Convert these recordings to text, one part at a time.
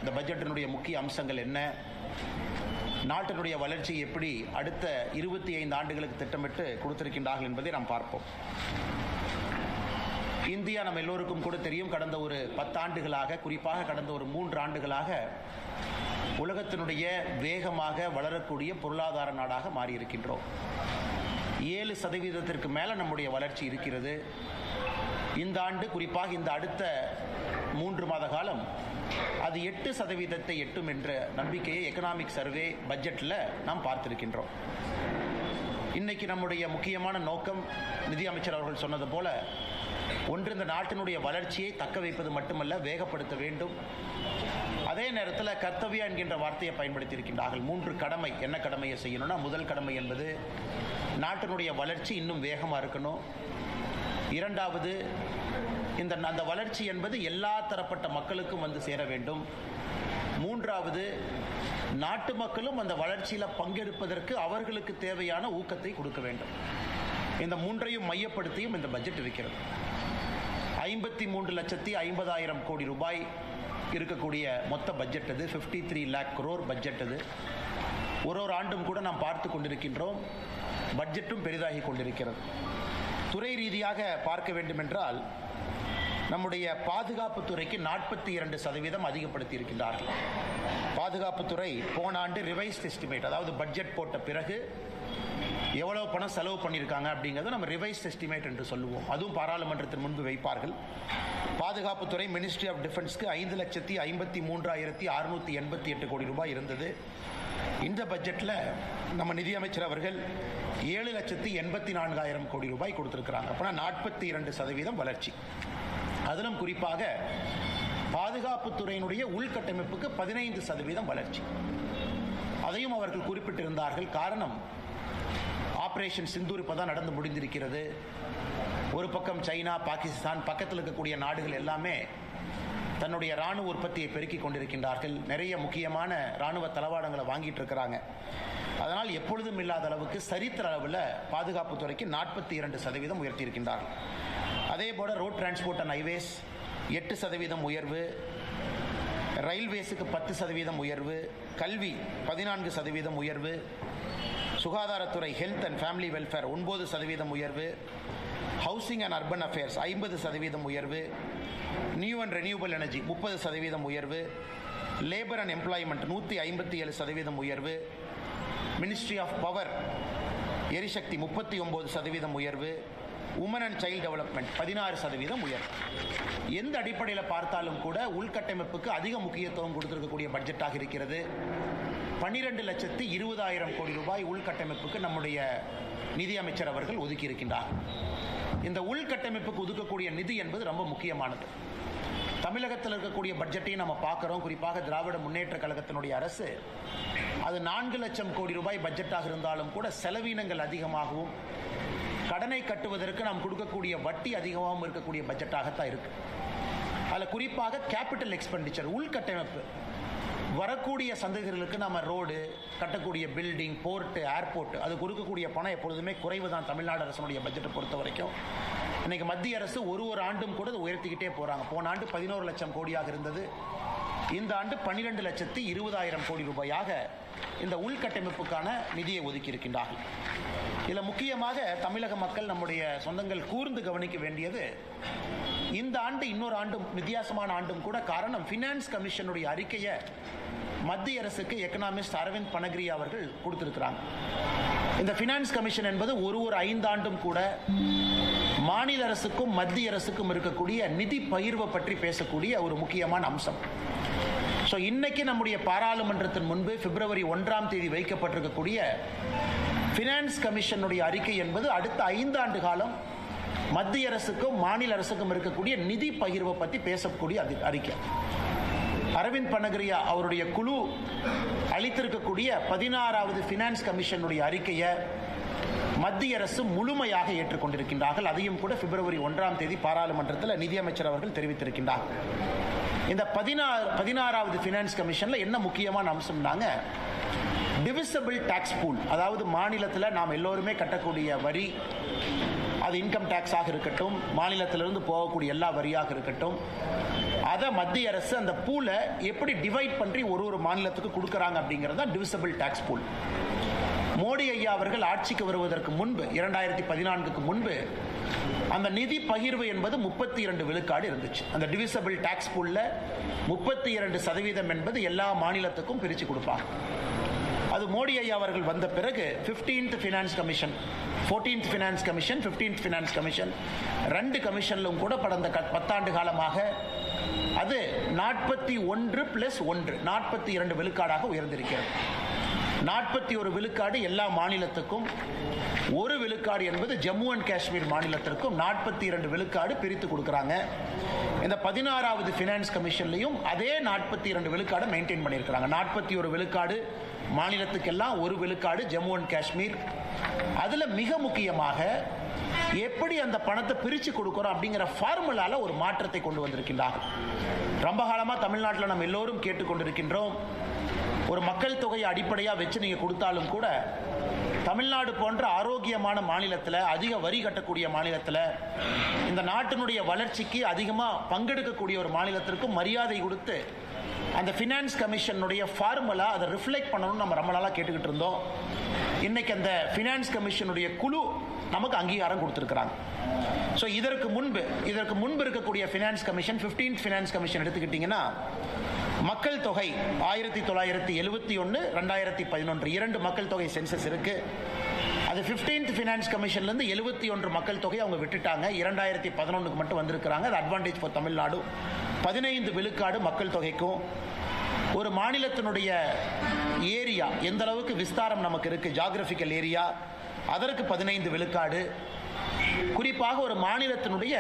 இந்த பட்ஜெட்டினுடைய முக்கிய அம்சங்கள் என்ன, நாட்டினுடைய வளர்ச்சி எப்படி அடுத்த 25 ஆண்டுகளுக்கு திட்டமிட்டு கொடுத்திருக்கின்றார்கள் என்பதை நாம் பார்ப்போம். இந்தியா நம்ம எல்லோருக்கும் கூட தெரியும், கடந்த ஒரு 10 ஆண்டுகளாக, குறிப்பாக கடந்த ஒரு 3 ஆண்டுகளாக உலகத்தினுடைய வேகமாக வளரக்கூடிய பொருளாதார நாடாக மாறியிருக்கின்றோம். 7% மேலே நம்முடைய வளர்ச்சி இருக்கிறது. இந்த ஆண்டு, குறிப்பாக இந்த அடுத்த 3 மாத காலம் அது 8% எட்டும் என்ற நம்பிக்கையை எக்கனாமிக் சர்வே பட்ஜெட்டில் நாம் பார்த்திருக்கின்றோம். இன்னைக்கு நம்முடைய முக்கியமான நோக்கம், நிதி அமைச்சர் அவர்கள் சொன்னது போல, ஒன்று இந்த நாட்டினுடைய வளர்ச்சியை தக்க வைப்பது மட்டுமல்ல, வேகப்படுத்த வேண்டும். அதே நேரத்தில் கர்த்தவ்யா என்கின்ற வார்த்தையை பயன்படுத்தி இருக்கின்றார்கள். 3 கடமை. என்ன கடமையை செய்யணும்னா, முதல் கடமை என்பது நாட்டினுடைய வளர்ச்சி இன்னும் வேகமாக இருக்கணும். இரண்டாவது, அந்த வளர்ச்சி என்பது எல்லா தரப்பட்ட மக்களுக்கும் வந்து சேர வேண்டும். மூன்றாவது, நாட்டு மக்களும் அந்த வளர்ச்சியில் பங்கெடுப்பதற்கு அவர்களுக்கு தேவையான ஊக்கத்தை கொடுக்க வேண்டும். இந்த 3ஐயும் மையப்படுத்தியும் இந்த பட்ஜெட் இருக்கிறது. 53,50,000 கோடி ரூபாய் இருக்கக்கூடிய மொத்த பட்ஜெட் அது. 53 lakh crore பட்ஜெட் அது. ஒரு ஆண்டும் கூட நாம் பார்த்து கொண்டிருக்கின்றோம், பட்ஜெட்டும் பெரிதாகி கொண்டிருக்கிறது. துறை ரீதியாக பார்க்க வேண்டும் என்றால், நம்முடைய பாதுகாப்புத்துறைக்கு 42% அதிகப்படுத்தி இருக்கின்றார்கள். பாதுகாப்புத்துறை போன ஆண்டு ரிவைஸ்ட் எஸ்டிமேட், அதாவது பட்ஜெட் போட்ட பிறகு எவ்வளவு பணம் செலவு பண்ணியிருக்காங்க அப்படிங்கிறத நம்ம ரிவைஸ்ட் எஸ்டிமேட் என்று சொல்லுவோம். அதுவும் பாராளுமன்றத்தின் முன்பு வைப்பார்கள். பாதுகாப்புத்துறை மினிஸ்ட்ரி ஆஃப் டிஃபென்ஸ்க்கு 5,53,688 கோடி ரூபாய் இருந்தது. இந்த பட்ஜெட்டில் நம்ம நிதியமைச்சர் அவர்கள் 7,84,000 கோடி ரூபாய் கொடுத்திருக்கிறாங்க. அப்படின்னா 42% வளர்ச்சி. அதிலும் குறிப்பாக பாதுகாப்புத்துறையினுடைய உள்கட்டமைப்புக்கு 15% வளர்ச்சி. அதையும் அவர்கள் குறிப்பிட்டிருந்தார்கள். காரணம், ஆபரேஷன் சிந்தூர் இப்பதான் நடந்து முடிந்திருக்கிறது. ஒரு பக்கம் சைனா, பாகிஸ்தான், பக்கத்தில் இருக்கக்கூடிய நாடுகள் எல்லாமே தன்னுடைய ராணுவ உற்பத்தியை பெருக்கிக் கொண்டிருக்கின்றார்கள். நிறைய முக்கியமான ராணுவ தளவாடங்களை வாங்கிட்டு இருக்கிறாங்க. அதனால் எப்பொழுதும் இல்லாத அளவுக்கு சரித்திர அளவில் பாதுகாப்புத்துறைக்கு 42% உயர்த்தி இருக்கின்றார்கள். அதே போல ரோட் டிரான்ஸ்போர்ட் அண்ட் ஹைவேஸ் 8% உயர்வு, ரயில்வேஸுக்கு 10% உயர்வு, கல்வி 14% உயர்வு, சுகாதாரத்துறை ஹெல்த் அண்ட் ஃபேமிலி வெல்ஃபேர் 9% உயர்வு, ஹவுசிங் அண்ட் அர்பன் அஃபேர்ஸ் 50% உயர்வு, நியூ அண்ட் ரெனியூவபிள் எனர்ஜி 30% உயர்வு, லேபர் அண்ட் எம்ப்ளாய்மெண்ட் 157% உயர்வு, மினிஸ்ட்ரி ஆஃப் பவர் எரிசக்தி 39% உயர்வு, உமன் அண்ட் சைல்டு டெவலப்மெண்ட் 16% உயர்வு. எந்த அடிப்படையில் பார்த்தாலும் கூட உள்கட்டமைப்புக்கு அதிக முக்கியத்துவம் கொடுத்திருக்கக்கூடிய பட்ஜெட்டாக இருக்கிறது. 12,20,000 கோடி ரூபாய் உள்கட்டமைப்புக்கு நம்முடைய நிதி அமைச்சர் அவர்கள் ஒதுக்கி இருக்கின்றார். இந்த உள்கட்டமைப்புக்கு ஒதுக்கக்கூடிய நிதி என்பது ரொம்ப முக்கியமானது. தமிழகத்தில் இருக்கக்கூடிய பட்ஜெட்டையும் நம்ம பார்க்கிறோம். குறிப்பாக திராவிட முன்னேற்ற கழகத்தினுடைய அரசு அது 4 லட்சம் கோடி ரூபாய் பட்ஜெட்டாக இருந்தாலும் கூட செலவினங்கள் அதிகமாகவும், கடனை கட்டுவதற்கு நாம் கொடுக்கக்கூடிய வட்டி அதிகமாகவும் இருக்கக்கூடிய பட்ஜெட்டாகத்தான் இருக்கு. அதில் குறிப்பாக கேபிட்டல் எக்ஸ்பெண்டிச்சர், உள்கட்டமைப்பு, வரக்கூடிய சந்ததிகளுக்கு நம்ம ரோடு கட்டக்கூடிய, பில்டிங், போர்ட்டு, ஏர்போர்ட், அது கொடுக்கக்கூடிய பணம் எப்பொழுதுமே குறைவு தான் தமிழ்நாடு அரசுடைய பட்ஜெட்டை பொறுத்த வரைக்கும். இன்னைக்கு மத்திய அரசு ஒரு ஆண்டும் கூட உயர்த்திக்கிட்டே போறாங்க. போன ஆண்டு 11 லட்சம் கோடியாக இருந்தது. இந்த ஆண்டு 12,20,000 கோடி ரூபாயாக இந்த உள்கட்டமைப்புக்கான நிதியை ஒதுக்கி இருக்கின்றார்கள். இதில் முக்கியமாக தமிழக மக்கள், நம்முடைய சொந்தங்கள் கூர்ந்து கவனிக்க வேண்டியது, இந்த ஆண்டு இன்னொரு ஆண்டும் வித்தியாசமான ஆண்டும் கூட. காரணம், ஃபினான்ஸ் கமிஷனுடைய அறிக்கையை மத்திய அரசுக்கு எக்கனாமிஸ்ட் அரவிந்த் பனகிரியா அவர்கள் கொடுத்திருக்கிறாங்க. இந்த ஃபினான்ஸ் கமிஷன் என்பது ஒரு 5 ஆண்டும் கூட மாநில அரசுக்கும் மத்திய அரசுக்கும் இருக்கக்கூடிய நிதி பகிர்வை பற்றி பேசக்கூடிய ஒரு முக்கியமான அம்சம். ஸோ இன்னைக்கு நம்முடைய பாராளுமன்றத்தின் முன்பு பிப்ரவரி 1ஆம் தேதி வைக்கப்பட்டிருக்கக்கூடிய ஃபினான்ஸ் கமிஷனுடைய அறிக்கை என்பது அடுத்த 5 ஆண்டு காலம் மத்திய அரசுக்கும் மாநில அரசுக்கும் இருக்கக்கூடிய நிதி பகிர்வை பற்றி பேசக்கூடிய அறிக்கை. அரவிந்த் பனகிரியா அவருடைய குழு அளித்திருக்கக்கூடிய 16வது ஃபினான்ஸ் கமிஷனுடைய அறிக்கையை மத்திய அரசு முழுமையாக ஏற்றுக்கொண்டிருக்கின்றார்கள். அதையும் கூட பிப்ரவரி 1ஆம் தேதி பாராளுமன்றத்தில் நிதியமைச்சர் அவர்கள் தெரிவித்திருக்கின்றார். இந்த 16வது ஃபினான்ஸ் கமிஷன்ல என்ன முக்கியமான அம்சம்னாங்க, டிவிசிபிள் டாக்ஸ் பூல், அதாவது மாநிலத்தில் நாம் எல்லோருமே கட்டக்கூடிய வரி, அது இன்கம் டேக்ஸாக இருக்கட்டும், மாநிலத்திலிருந்து போகக்கூடிய எல்லா வரியாக இருக்கட்டும், அதை மத்திய அரசு அந்த பூலை எப்படி டிவைட் பண்ணி ஒரு மாநிலத்துக்கு கொடுக்குறாங்க அப்படிங்கிறது தான் டிவிசபிள் டேக்ஸ் பூல். மோடி ஐயா அவர்கள் ஆட்சிக்கு வருவதற்கு முன்பு 2014க்கு முன்பு அந்த நிதி பகிர்வு என்பது 32 விழுக்காடு இருந்துச்சு. அந்த டிவிசபிள் டேக்ஸ் பூல்ல 32% என்பது எல்லா மாநிலத்துக்கும் பிரித்து கொடுப்பாங்க. அது மோடி ஐயா அவர்கள் வந்த பிறகு 15th finance commission, 14th finance commission, 15th finance commission, 2 கமிஷனிலும் கூட கடந்த 10 ஆண்டு காலமாக அது 41+1 42 விழுக்காடாக உயர்ந்திருக்கிறது. 41 விழுக்காடு எல்லா மாநிலத்துக்கும், 1 விழுக்காடு என்பது ஜம்மு அண்ட் காஷ்மீர் மாநிலத்திற்கும் 42 விழுக்காடு பிரித்து கொடுக்குறாங்க. இந்த 16வது ஃபினான்ஸ் கமிஷன்லையும் அதே 42 விழுக்காடு மெயின்டைன் பண்ணியிருக்கிறாங்க. 41 விழுக்காடு மாநிலத்துக்கெல்லாம், 1 விழுக்காடு ஜம்மு அண்ட் காஷ்மீர். அதில் மிக முக்கியமாக எப்படி அந்த பணத்தை பிரித்து கொடுக்குறோம் அப்படிங்கிற ஃபார்முலால ஒரு மாற்றத்தை கொண்டு வந்திருக்கின்றார்கள். ரொம்ப காலமாக தமிழ்நாட்டில் நம்ம எல்லோரும் கேட்டுக்கொண்டிருக்கின்றோம், ஒரு மக்கள் தொகையை அடிப்படையாக வச்சு நீங்கள் கொடுத்தாலும் கூட தமிழ்நாடு போன்ற ஆரோக்கியமான மாநிலத்தில், அதிக வரி கட்டக்கூடிய மாநிலத்தில், இந்த நாட்டினுடைய வளர்ச்சிக்கு அதிகமாக பங்கெடுக்கக்கூடிய ஒரு மாநிலத்திற்கும் மரியாதை கொடுத்து அந்த ஃபினான்ஸ் கமிஷனுடைய ஃபார்முலா அதை ரிஃப்ளெக்ட் பண்ணணும்னு நம்ம ரொம்ப நாளாக கேட்டுக்கிட்டு இருந்தோம். இன்னைக்கு அந்த ஃபினான்ஸ் கமிஷனுடைய குழு நமக்கு அங்கீகாரம் கொடுத்துருக்குறாங்க. ஸோ இதற்கு முன்பு இருக்கக்கூடிய finance commission, 15th finance commission எடுத்துக்கிட்டிங்கன்னா, மக்கள் தொகை 1971, 2011 2 மக்கள் தொகை சென்சஸ் இருக்கு. அது 15th ஃபினான்ஸ் கமிஷன்லேருந்து 71 மக்கள் தொகை அவங்க விட்டுட்டாங்க. 2011க்கு மட்டும் வந்திருக்கிறாங்க. அது அட்வான்டேஜ் ஃபார் தமிழ்நாடு. 15 விழுக்காடு மக்கள் தொகைக்கும், ஒரு மாநிலத்தினுடைய ஏரியா எந்த அளவுக்கு விஸ்தாரம் நமக்கு இருக்கு, ஜியோகிராபிக்கல் ஏரியா, அதற்கு 15 விழுக்காடு. குறிப்பாக ஒரு மாநிலத்தினுடைய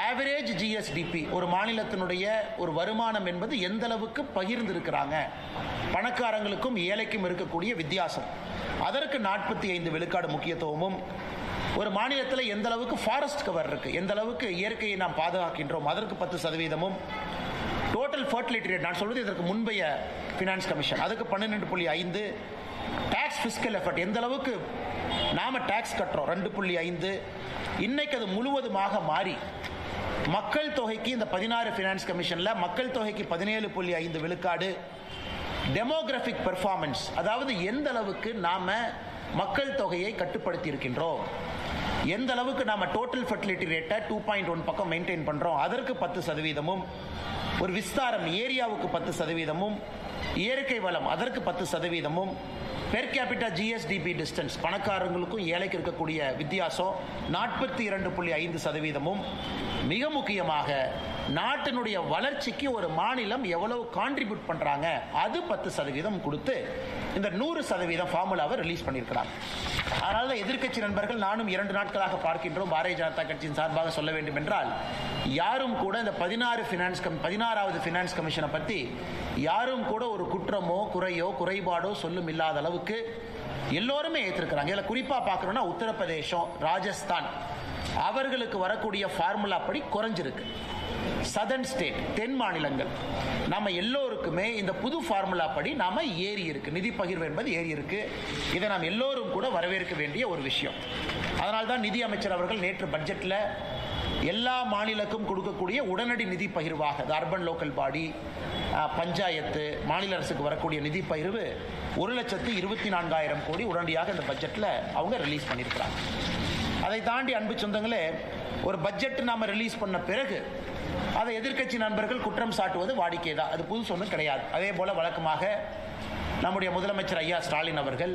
ஆவரேஜ் ஜிஎஸ்டிபி, ஒரு மாநிலத்தினுடைய ஒரு வருமானம் என்பது எந்த அளவுக்கு பகிர்ந்து இருக்கிறாங்க, பணக்காரங்களுக்கும் ஏழைக்கும் இருக்கக்கூடிய வித்தியாசம், அதற்கு 45 விழுக்காடு முக்கியத்துவமும், ஒரு மாநிலத்தில் எந்த அளவுக்கு ஃபாரஸ்ட் கவர் இருக்கு, எந்த அளவுக்கு இயற்கையை நாம் பாதுகாக்கின்றோம், அதற்கு 10%, டோட்டல் ஃபர்டிலிட்டி ரேட், நான் சொல்வது இதற்கு முன்பைய ஃபினான்ஸ் கமிஷன், அதுக்கு 12.5, டாக்ஸ் ஃபிஸ்கல் எஃபர்ட், எந்த அளவுக்கு நாம டாக்ஸ் கட்டுறோம் 2.5. இன்னைக்கு அது முழுவதுமாக மாறி மக்கள் தொகைக்கு இந்த 16 ஃபினான்ஸ் கமிஷன்ல மக்கள் தொகைக்கு 17.5 விழுக்காடு. டெமோகிராபிக் பெர்ஃபார்மன்ஸ், அதாவது எந்த அளவுக்கு நாம மக்கள் தொகையை கட்டுப்படுத்தி இருக்கின்றோம், எந்த அளவுக்கு நாம டோட்டல் ஃபர்டிலிட்டி ரேட்டை 2.1 பக்கம் மெயின்டைன் பண்றோம், அதற்கு 10%, ஒரு விஸ்தாரம் ஏரியாவுக்கு 10%, இயற்கை வளம் அதற்கு 10%, பெர் கேபிட்டா ஜிஎஸ்டிபி டிஸ்டன்ஸ், பணக்காரங்களுக்கும் ஏழைக்கு இருக்கக்கூடிய வித்தியாசம் 42.5%. மிக முக்கியமாக நாட்டினுடைய வளர்ச்சிக்கு ஒரு மாநிலம் எவ்வளவு கான்ட்ரிபியூட் பண்றாங்க, அது 10% கொடுத்து இந்த 100% ஃபார்முலாவை ரிலீஸ் பண்ணியிருக்கிறாங்க. அதனால எதிர்க்கட்சி நண்பர்கள், நானும் 2 நாட்களாக பார்க்கின்றோம், பாரதிய ஜனதா கட்சியின் சார்பாக சொல்ல வேண்டும் என்றால், யாரும் கூட இந்த 16வது ஃபினான்ஸ் கமிஷனை பற்றி யாரும் கூட ஒரு குற்றமோ குறையோ குறைபாடோ சொல்லும் இல்லாத அளவுக்கு எல்லோருமே ஏற்றிருக்கிறாங்க. இதில் குறிப்பாக பார்க்கணும்னா உத்தரப்பிரதேசம், ராஜஸ்தான் அவர்களுக்கு வரக்கூடிய ஃபார்முலா படி குறைஞ்சிருக்கு. சதர்ன் ஸ்டேட், தென் மாநிலங்கள், நம்ம எல்லோருக்குமே இந்த புது ஃபார்முலா படி நாம ஏறி இருக்கு, நிதி பகிர்வு என்பது ஏறி இருக்கு. இதை நாம் எல்லோரும் கூட வரவேற்க வேண்டிய ஒரு விஷயம். அதனால்தான் நிதி அமைச்சர் அவர்கள் நேற்று பட்ஜெட்டில் எல்லா மாநிலக்கும் கொடுக்கக்கூடிய உடனடி நிதி பகிர்வாக, அர்பன் லோக்கல் பாடி, பஞ்சாயத்து, மாநில அரசுக்கு வரக்கூடிய நிதி பகிர்வு 1,24,000 கோடி உடனடியாக இந்த பட்ஜெட்டில் அவங்க ரிலீஸ் பண்ணியிருக்கிறாங்க. அதை தாண்டி அன்பு சொந்தங்களே, ஒரு பட்ஜெட் நாம ரிலீஸ் பண்ண பிறகு அதை எதிர்க்கட்சி நண்பர்கள் குற்றம் சாட்டுவது வாடிக்கை தான், அது புதுசு ஒன்றும் கிடையாது. அதே போல வழக்கமாக நம்முடைய முதலமைச்சர் ஐயா ஸ்டாலின் அவர்கள்,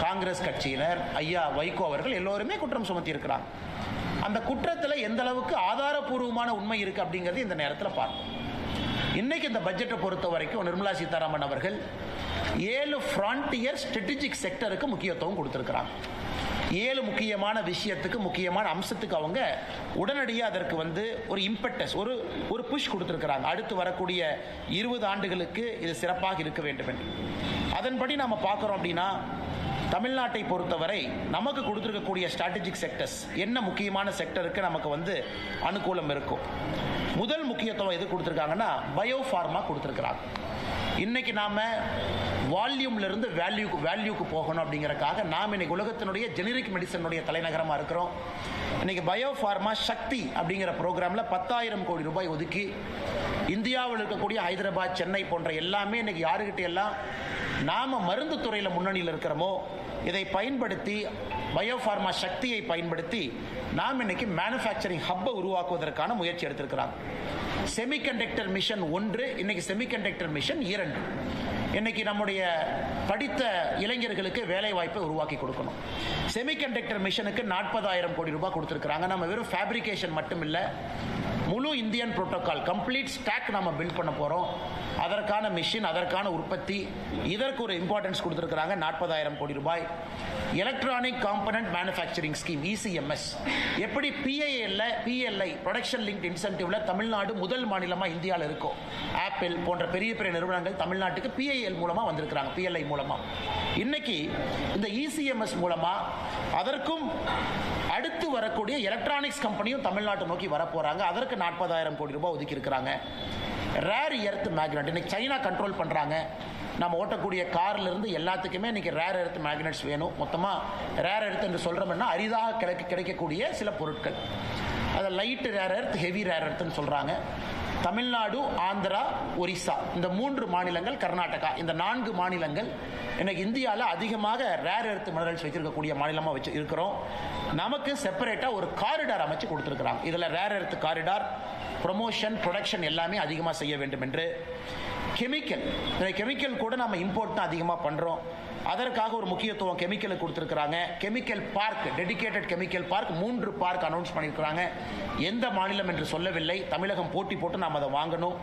காங்கிரஸ் கட்சியினர், ஐயா வைகோ அவர்கள் எல்லோருமே குற்றம் சுமத்தி இருக்கிறாங்க. அந்த குற்றத்தில் எந்த அளவுக்கு ஆதாரபூர்வமான உண்மை இருக்கு அப்படிங்கிறது இந்த நேரத்தில் பார்ப்போம். இன்னைக்கு இந்த பட்ஜெட்டை பொறுத்த வரைக்கும் நிர்மலா சீதாராமன் அவர்கள் 7 ஃப்ரான்டியர் ஸ்ட்ராட்டஜிக் செக்டருக்கு முக்கியத்துவம் கொடுத்திருக்கிறாங்க. 7 முக்கியமான விஷயத்துக்கு, முக்கியமான அம்சத்துக்கு அவங்க உடனடியாக அதற்கு ஒரு இம்பெட்டஸ், ஒரு புஷ் கொடுத்திருக்கிறாங்க. அடுத்து வரக்கூடிய 20 ஆண்டுகளுக்கு இது சிறப்பாக இருக்க வேண்டும் என்று. அதன்படி நாம பார்க்கிறோம் அப்படின்னா, தமிழ்நாட்டை பொறுத்தவரை நமக்கு கொடுத்திருக்கக்கூடிய ஸ்ட்ராட்டஜிக் செக்டர்ஸ் என்ன, முக்கியமான செக்டருக்கு நமக்கு அனுகூலம் இருக்கும். முதல் முக்கியத்துவம் எது கொடுத்திருக்காங்கன்னா, பயோ ஃபார்மா கொடுத்திருக்கிறாங்க. இன்னைக்கு நாம வால்யூம்ல இருந்து வேல்யூக்கு போகணும் அப்படிங்கறக்காக நாம் இன்னைக்கு உலகத்தினுடைய ஜெனரிக் மெடிசனுடைய தலைநகரமா இருக்கிறோம். இன்னைக்கு பயோ ஃபார்மா சக்தி அப்படிங்கிற ப்ரோக்ராம்ல 10,000 கோடி ரூபாய் ஒதுக்கி இந்தியாவில் இருக்கக்கூடிய ஹைதராபாத், சென்னை போன்ற எல்லாமே இன்னைக்கு யாருக்கிட்ட எல்லாம் நாம மருந்து துறையில முன்னணியில் இருக்கிறோமோ இதை பயன்படுத்தி பயோ ஃபார்மா சக்தியை பயன்படுத்தி நாம் இன்னைக்கு மேனுஃபேக்சரிங் ஹப்பை உருவாக்குவதற்கான முயற்சி எடுத்திருக்கிறாங்க. செமிகண்டக்டர் மிஷன் 1, இன்னைக்கு செமிகண்டக்டர் மிஷன் 2. இன்னைக்கு நம்முடைய படித்த இளைஞர்களுக்கு வேலை வாய்ப்பை உருவாக்கி கொடுக்கணும். செமிகண்டக்டர் மிஷனுக்கு 40,000 கோடி ரூபாய் கொடுத்திருக்கிறாங்க. நம்ம வெறும் ஃபேப்ரிகேஷன் மட்டும் இல்ல, முழு இந்தியன் புரோட்டோகால் கம்ப்ளீட் ஸ்டாக் நாம பில்ட் பண்ண போறோம். அதற்கான மிஷின், அதற்கான உற்பத்தி, இதற்கு ஒரு இம்பார்ட்டன்ஸ் கொடுத்திருக்கிறாங்க. 40,000 கோடி ரூபாய். Electronic component manufacturing scheme ECMS, எப்படி PLI ப்ரொடக்ஷன் லிங்க்ட் இன்சென்டிவ்ல தமிழ்நாடு முதல் மாநிலமா இந்தியாவில் இருக்கும். ஆப்பிள் போன்ற பெரிய பெரிய நிறுவனங்கள் தமிழ்நாட்டுக்கு PIL மூலமா வந்திருக்கிறாங்க, PLI மூலமா. இன்னைக்கு இந்த ECMS மூலமா அதற்கும் அடுத்து வரக்கூடிய எலக்ட்ரானிக்ஸ் கம்பெனியும் தமிழ்நாட்டை நோக்கி வர போறாங்க. அதற்கு 40,000 கோடி ரூபாய் ஒதுக்கி இருக்கிறாங்க. ரேர் எர்த் மேக்னெட் இன்னைக்கு சைனா கண்ட்ரோல் பண்றாங்க. நம்ம ஓட்டக்கூடிய கார்ல இருந்து எல்லாத்துக்குமே இன்னைக்கு ரேர் எர்த் மேக்னெட்ஸ் வேணும். மொத்தமா ரேர் எர்த் என்று சொல்றோம்னா அரிதாக கிடைக்கக்கூடிய சில பொருட்கள். அதை light rare earth, heavy rare எர்த்னு சொல்றாங்க. தமிழ்நாடு, ஆந்திரா, ஒரிசா இந்த 3 மாநிலங்கள், கர்நாடகா இந்த 4 மாநிலங்கள் இன்னைக்கு இந்தியாவில் அதிகமாக ரேர் எர்த் மினரல்ஸ் வச்சிருக்கக்கூடிய மாநிலமா வச்சு இருக்கிறோம். நமக்கு செப்பரேட்டா ஒரு காரிடார் அமைச்சு கொடுத்திருக்கிறாங்க. இதுல rare earth corridor, promotion, production எல்லாமே அதிகமாக செய்ய வேண்டும் என்று. கெமிக்கல் கூட நம்ம இம்போர்ட் தான் அதிகமாக பண்றோம். அதற்காக ஒரு முக்கியத்துவம் கெமிக்கலுக்கு கொடுத்திருக்கிறாங்க. Chemical park, dedicated chemical park 3 park announce பண்ணியிருக்கிறாங்க. எந்த மாநிலம் என்று சொல்லவில்லை. தமிழகம் போட்டி போட்டு நாம் அதை வாங்கணும்.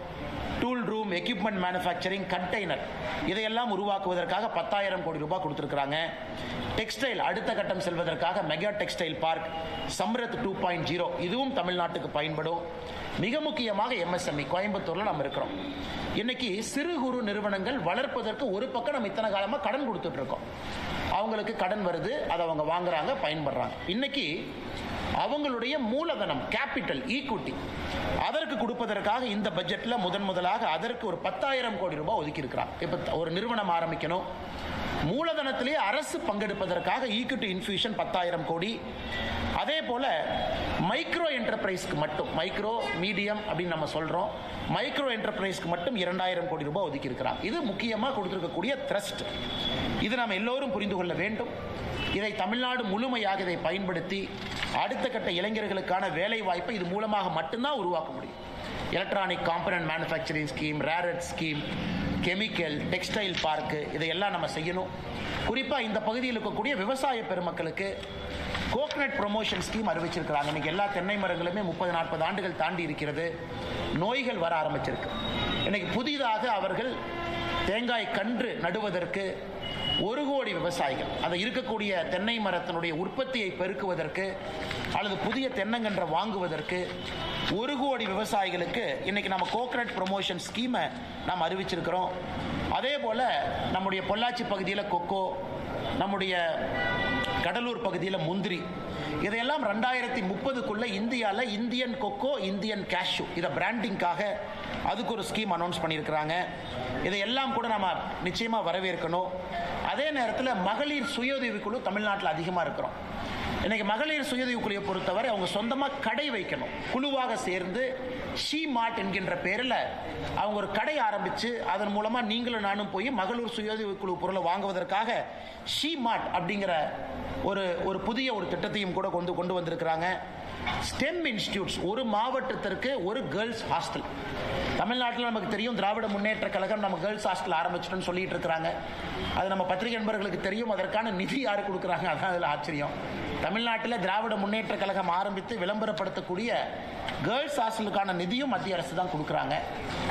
Tool room, equipment manufacturing, container இதையெல்லாம் உருவாக்குவதற்காக 10,000 கோடி ரூபாய் கொடுத்திருக்கிறாங்க. டெக்ஸ்டைல் அடுத்த கட்டம் செல்வதற்காக மெகா டெக்ஸ்டைல் பார்க், சம்ரத் 2.0 இதுவும் தமிழ்நாட்டுக்கு பயன்படும். மிக முக்கியமாக MSME கோயம்புத்தூர்ல நம்ம இருக்கிறோம். இன்னைக்கு சிறு குறு நிறுவனங்கள் வளர்ப்பதற்கு ஒரு பக்கம் நம்ம இத்தனை காலமா கடன் கொடுத்துட்டு இருக்கோம். அவங்களுக்கு கடன் வருது, அதை அவங்க வாங்குறாங்க, பயன்படுறாங்க. இன்னைக்கு அவங்களுடைய மூலதனம், கேபிட்டல், ஈக்விட்டி அதற்கு கொடுப்பதற்காக இந்த பட்ஜெட்ல முதலாக அதற்கு ஒரு 10,000 கோடி ரூபாய் ஒதுக்கி இருக்கிறாங்க. இப்ப ஒரு நிறுவனம் ஆரம்பிக்கணும், மூலதனத்திலே அரசு பங்கெடுப்பதற்காக ஈக்விட்டி இன்ஃபியூஷன் 10,000 கோடி. அதே போல மைக்ரோ என்டர்பிரைஸ்க்கு மட்டும், மைக்ரோ மீடியம் அப்படின்னு நம்ம சொல்றோம், மைக்ரோ என்டர்பிரைஸ்க்கு மட்டும் 2,000 கோடி ரூபாய் ஒதுக்கி இருக்கிறாங்க. இது முக்கியமா கொடுத்திருக்கக்கூடிய த்ரஸ்ட். இது நாம் எல்லோரும் புரிந்து கொள்ள வேண்டும். இதை தமிழ்நாடு முழுமையாக இதை பயன்படுத்தி அடுத்த கட்ட இளைஞர்களுக்கான வேலை வாய்ப்பை இது மூலமாக மட்டும்தான் உருவாக்க முடியும். Electronic component manufacturing scheme, rare earth scheme, chemical, textile park இதையெல்லாம் நம்ம செய்யணும். குறிப்பாக இந்த பகுதியில் இருக்கக்கூடிய விவசாய பெருமக்களுக்கு கோகனட் ப்ரொமோஷன் ஸ்கீம் அறிவிச்சிருக்கிறாங்க. இன்னைக்கு எல்லா தென்னை மரங்களுமே 30-40 ஆண்டுகள் தாண்டி இருக்கிறது. நோய்கள் வர ஆரம்பிச்சிருக்கு. இன்னைக்கு புதிதாக அவர்கள் தேங்காய் கன்று நடுவதற்கு 1 கோடி விவசாயிகள் அந்த இருக்கக்கூடிய தென்னை மரத்தினுடைய உற்பத்தியை பெருக்குவதற்கு அல்லது புதிய தென்னங்கன்றை வாங்குவதற்கு 1 கோடி விவசாயிகளுக்கு இன்னைக்கு நம்ம கோகனட் ப்ரொமோஷன் ஸ்கீமை நாம் அறிவிச்சிருக்கிறோம். அதே போல நம்முடைய பொள்ளாச்சி பகுதியில் கொக்கோ, நம்முடைய கடலூர் பகுதியில் முந்திரி, இதையெல்லாம் 2030க்குள்ள இந்தியாவில் இந்தியன் கொக்கோ, இந்தியன் கேஷ்யூ இதை பிராண்டிங்காக அதுக்கு ஒரு ஸ்கீம் அனௌன்ஸ் பண்ணியிருக்கிறாங்க. இதையெல்லாம் கூட நம்ம நிச்சயமா வரவேற்கணும். அதே நேரத்தில் மகளிர் சுயஉதவி குழு தமிழ்நாட்டில் அதிகமாக இருக்கிறோம். இன்னைக்கு மகளிர் சுயஉதவி குழுவை பொறுத்தவரை அவங்க சொந்தமாக கடை வைக்கணும். குழுவாக சேர்ந்து ஷீ மார்ட் என்கின்ற பேரில் அவங்க ஒரு கடை ஆரம்பித்து அதன் மூலமாக நீங்களும் நானும் போய் மகளிர் சுயஉதவி குழு பொருளை வாங்குவதற்காக ஷீ மார்ட் அப்படிங்கிற ஒரு புதிய ஒரு திட்டத்தையும் கூட கொண்டு வந்திருக்கிறாங்க. ஸ்டெம் இன்ஸ்டிடியூட்ஸ், ஒரு மாவட்டத்திற்கு ஒரு கேர்ள்ஸ் ஹாஸ்டல். தமிழ்நாட்டில் நமக்கு தெரியும், திராவிட முன்னேற்ற கழகம் நம்ம கேர்ள்ஸ் ஹாஸ்டல் ஆரம்பிச்சிட்டோம்னு சொல்லிட்டு இருக்கிறாங்க. அது நம்ம பத்திரிகை நண்பர்களுக்கு தெரியும். அதற்கான நிதி யாரு கொடுக்குறாங்க, அதான் அதில் ஆச்சரியம். தமிழ்நாட்டில் திராவிட முன்னேற்ற கழகம் ஆரம்பித்து விளம்பரப்படுத்தக்கூடிய கேர்ள்ஸ் ஹாஸ்டலுக்கான நிதியும் மத்திய அரசு தான் கொடுக்குறாங்க.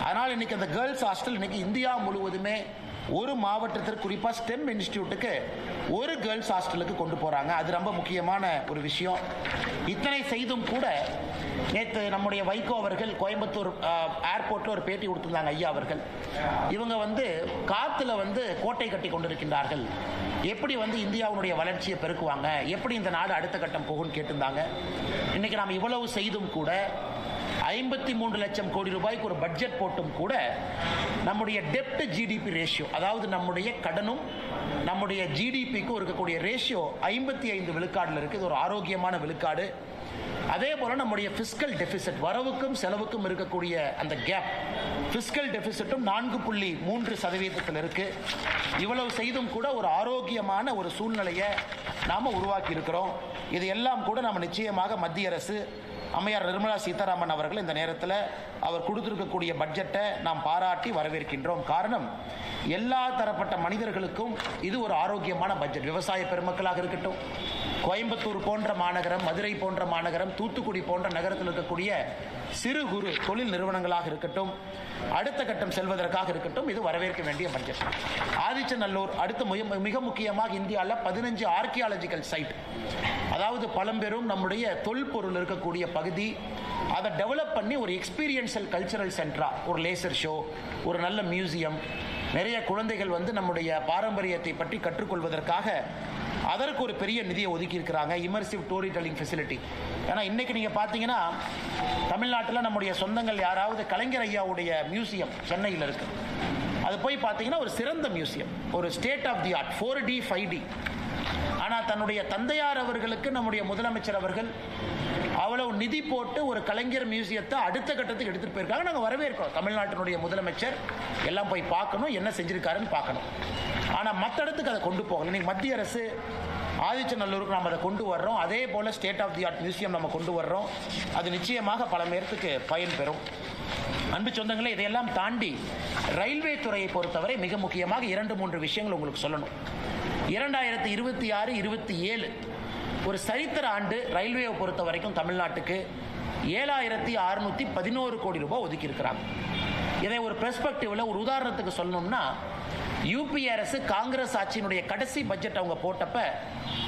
அதனால் இன்னைக்கு அந்த கேர்ள்ஸ் ஹாஸ்டல் இன்னைக்கு இந்தியா முழுவதுமே ஒரு மாவட்டத்திற்கு, குறிப்பாக ஸ்டெம் இன்ஸ்டிடியூட்டுக்கு ஒரு கேர்ள்ஸ் ஹாஸ்டலுக்கு கொண்டு போறாங்க. அது ரொம்ப முக்கியமான ஒரு விஷயம். இத்தனை செய்தும் கூட நேற்று நம்முடைய வைகோ அவர்கள் கோயம்புத்தூர் ஏர்போர்ட்ல ஒரு பேட்டி கொடுத்திருந்தாங்க. ஐயா அவர்கள் இவங்க காத்துல கோட்டை கட்டி கொண்டிருக்கின்றார்கள், எப்படி இந்தியாவுடைய வளர்ச்சியை பெருக்குவாங்க, எப்படி இந்த நாடு அடுத்த கட்டம் போகும்னு கேட்டிருந்தாங்க. இன்னைக்கு நாம் இவ்வளவு செய்தும் கூட 53 லட்சம் கோடி ரூபாய்க்கு ஒரு பட்ஜெட் போட்டும் கூட நம்முடைய டெப்ட் ஜிடிபி ரேஷியோ, அதாவது நம்முடைய கடனும் நம்முடைய ஜிடிபிக்கும் இருக்கக்கூடிய ரேஷியோ 55 விழுக்காடுல இருக்கு. இது ஒரு ஆரோக்கியமான விழுக்காடு. அதே போல நம்முடைய பிஸ்கல் டெபிசிட், வரவுக்கும் செலவுக்கும் இருக்கக்கூடிய அந்த கேப், பிஸ்கல் டெபிசிட்டும் 4.3% இருக்கு. இவ்வளவு செய்தும் கூட ஒரு ஆரோக்கியமான ஒரு சூழ்நிலையை நாம உருவாக்கி இருக்கிறோம். இது எல்லாம் கூட நம்ம நிச்சயமாக மத்திய அரசு அம்மையார் நிர்மலா சீதாராமன் அவர்கள் இந்த நேரத்தில் அவர் கொடுத்திருக்கக்கூடிய பட்ஜெட்டை நாம் பாராட்டி வரவேற்கின்றோம். காரணம், எல்லா தரப்பட்ட மனிதர்களுக்கும் இது ஒரு ஆரோக்கியமான பட்ஜெட். விவசாய பெருமக்களாக இருக்கட்டும், கோயம்புத்தூர் போன்ற மாநகரம், மதுரை போன்ற மாநகரம், தூத்துக்குடி போன்ற நகரத்தில் இருக்கக்கூடிய சிறு குறு தொழில் நிறுவனங்களாக இருக்கட்டும், அடுத்த கட்டம் செல்வதற்காக இருக்கட்டும், இது வரவேற்க வேண்டிய பட்ஜெட். ஆதிச்சநல்லூர் அடுத்து மிக முக்கியமாக இந்தியாவில் 15 ஆர்கியாலஜிக்கல் சைட், அதாவது பழம்பெரும் நம்முடைய தொல்பொருள் இருக்கக்கூடிய பகுதி, அதை டெவலப் பண்ணி ஒரு எக்ஸ்பீரியன்ஷியல் கல்ச்சரல் சென்டரா, ஒரு லேசர் ஷோ, ஒரு நல்ல மியூசியம், நிறைய குழந்தைகள் வந்து நம்முடைய பாரம்பரியத்தை பற்றி கற்றுக்கொள்வதற்காக அதற்கு ஒரு பெரிய நிதியை ஒதுக்கி இருக்கிறாங்க. Immersive story telling facility. ஏன்னா இன்னைக்கு நீங்க பார்த்தீங்கன்னா தமிழ்நாட்டில் நம்முடைய சொந்தங்கள் யாராவது கலைஞர் ஐயாவுடைய மியூசியம் சென்னையில் இருக்கு, அது போய் பார்த்தீங்கன்னா ஒரு சிறந்த மியூசியம், ஒரு state of the art, 4D 5D. ஆனால் தன்னுடைய தந்தையார் அவர்களுக்கு நம்முடைய முதலமைச்சர் அவர்கள் அவ்வளவு நிதி போட்டு ஒரு கலைஞர் மியூசியத்தை அடுத்த கட்டத்துக்கு எடுத்துட்டு போயிருக்காங்க. நாங்கள் வரவேற்கிறோம். தமிழ்நாட்டினுடைய முதலமைச்சர் எல்லாம் போய் பார்க்கணும், என்ன செஞ்சிருக்காருன்னு பார்க்கணும். ஆனால் மற்ற இடத்துக்கு அதை கொண்டு போகல. இன்னைக்கு மத்திய அரசு ஆதிச்சநல்லூருக்கு நாம் அதை கொண்டு வர்றோம். அதே போல state of the art museum நம்ம கொண்டு வர்றோம். அது நிச்சயமாக பல பேருக்கு பயன் பெறும். அன்பு சொந்தங்களே, இதையெல்லாம் தாண்டி ரயில்வே துறையை பொறுத்தவரை மிக முக்கியமாக 2-3 விஷயங்கள் உங்களுக்கு சொல்லணும். 2026-27 ஒரு சரித்திர ஆண்டு ரயில்வேயை பொறுத்த வரைக்கும் தமிழ்நாட்டுக்கு 7611 கோடி ரூபாய் ஒதுக்கி இருக்கிறாங்க. இதை ஒரு பெர்ஸ்பெக்டிவ்ல, ஒரு உதாரணத்துக்கு சொல்லணும்னா, யூபி அரசு காங்கிரஸ் ஆட்சியினுடைய கடைசி பட்ஜெட் அவங்க போட்டப்ப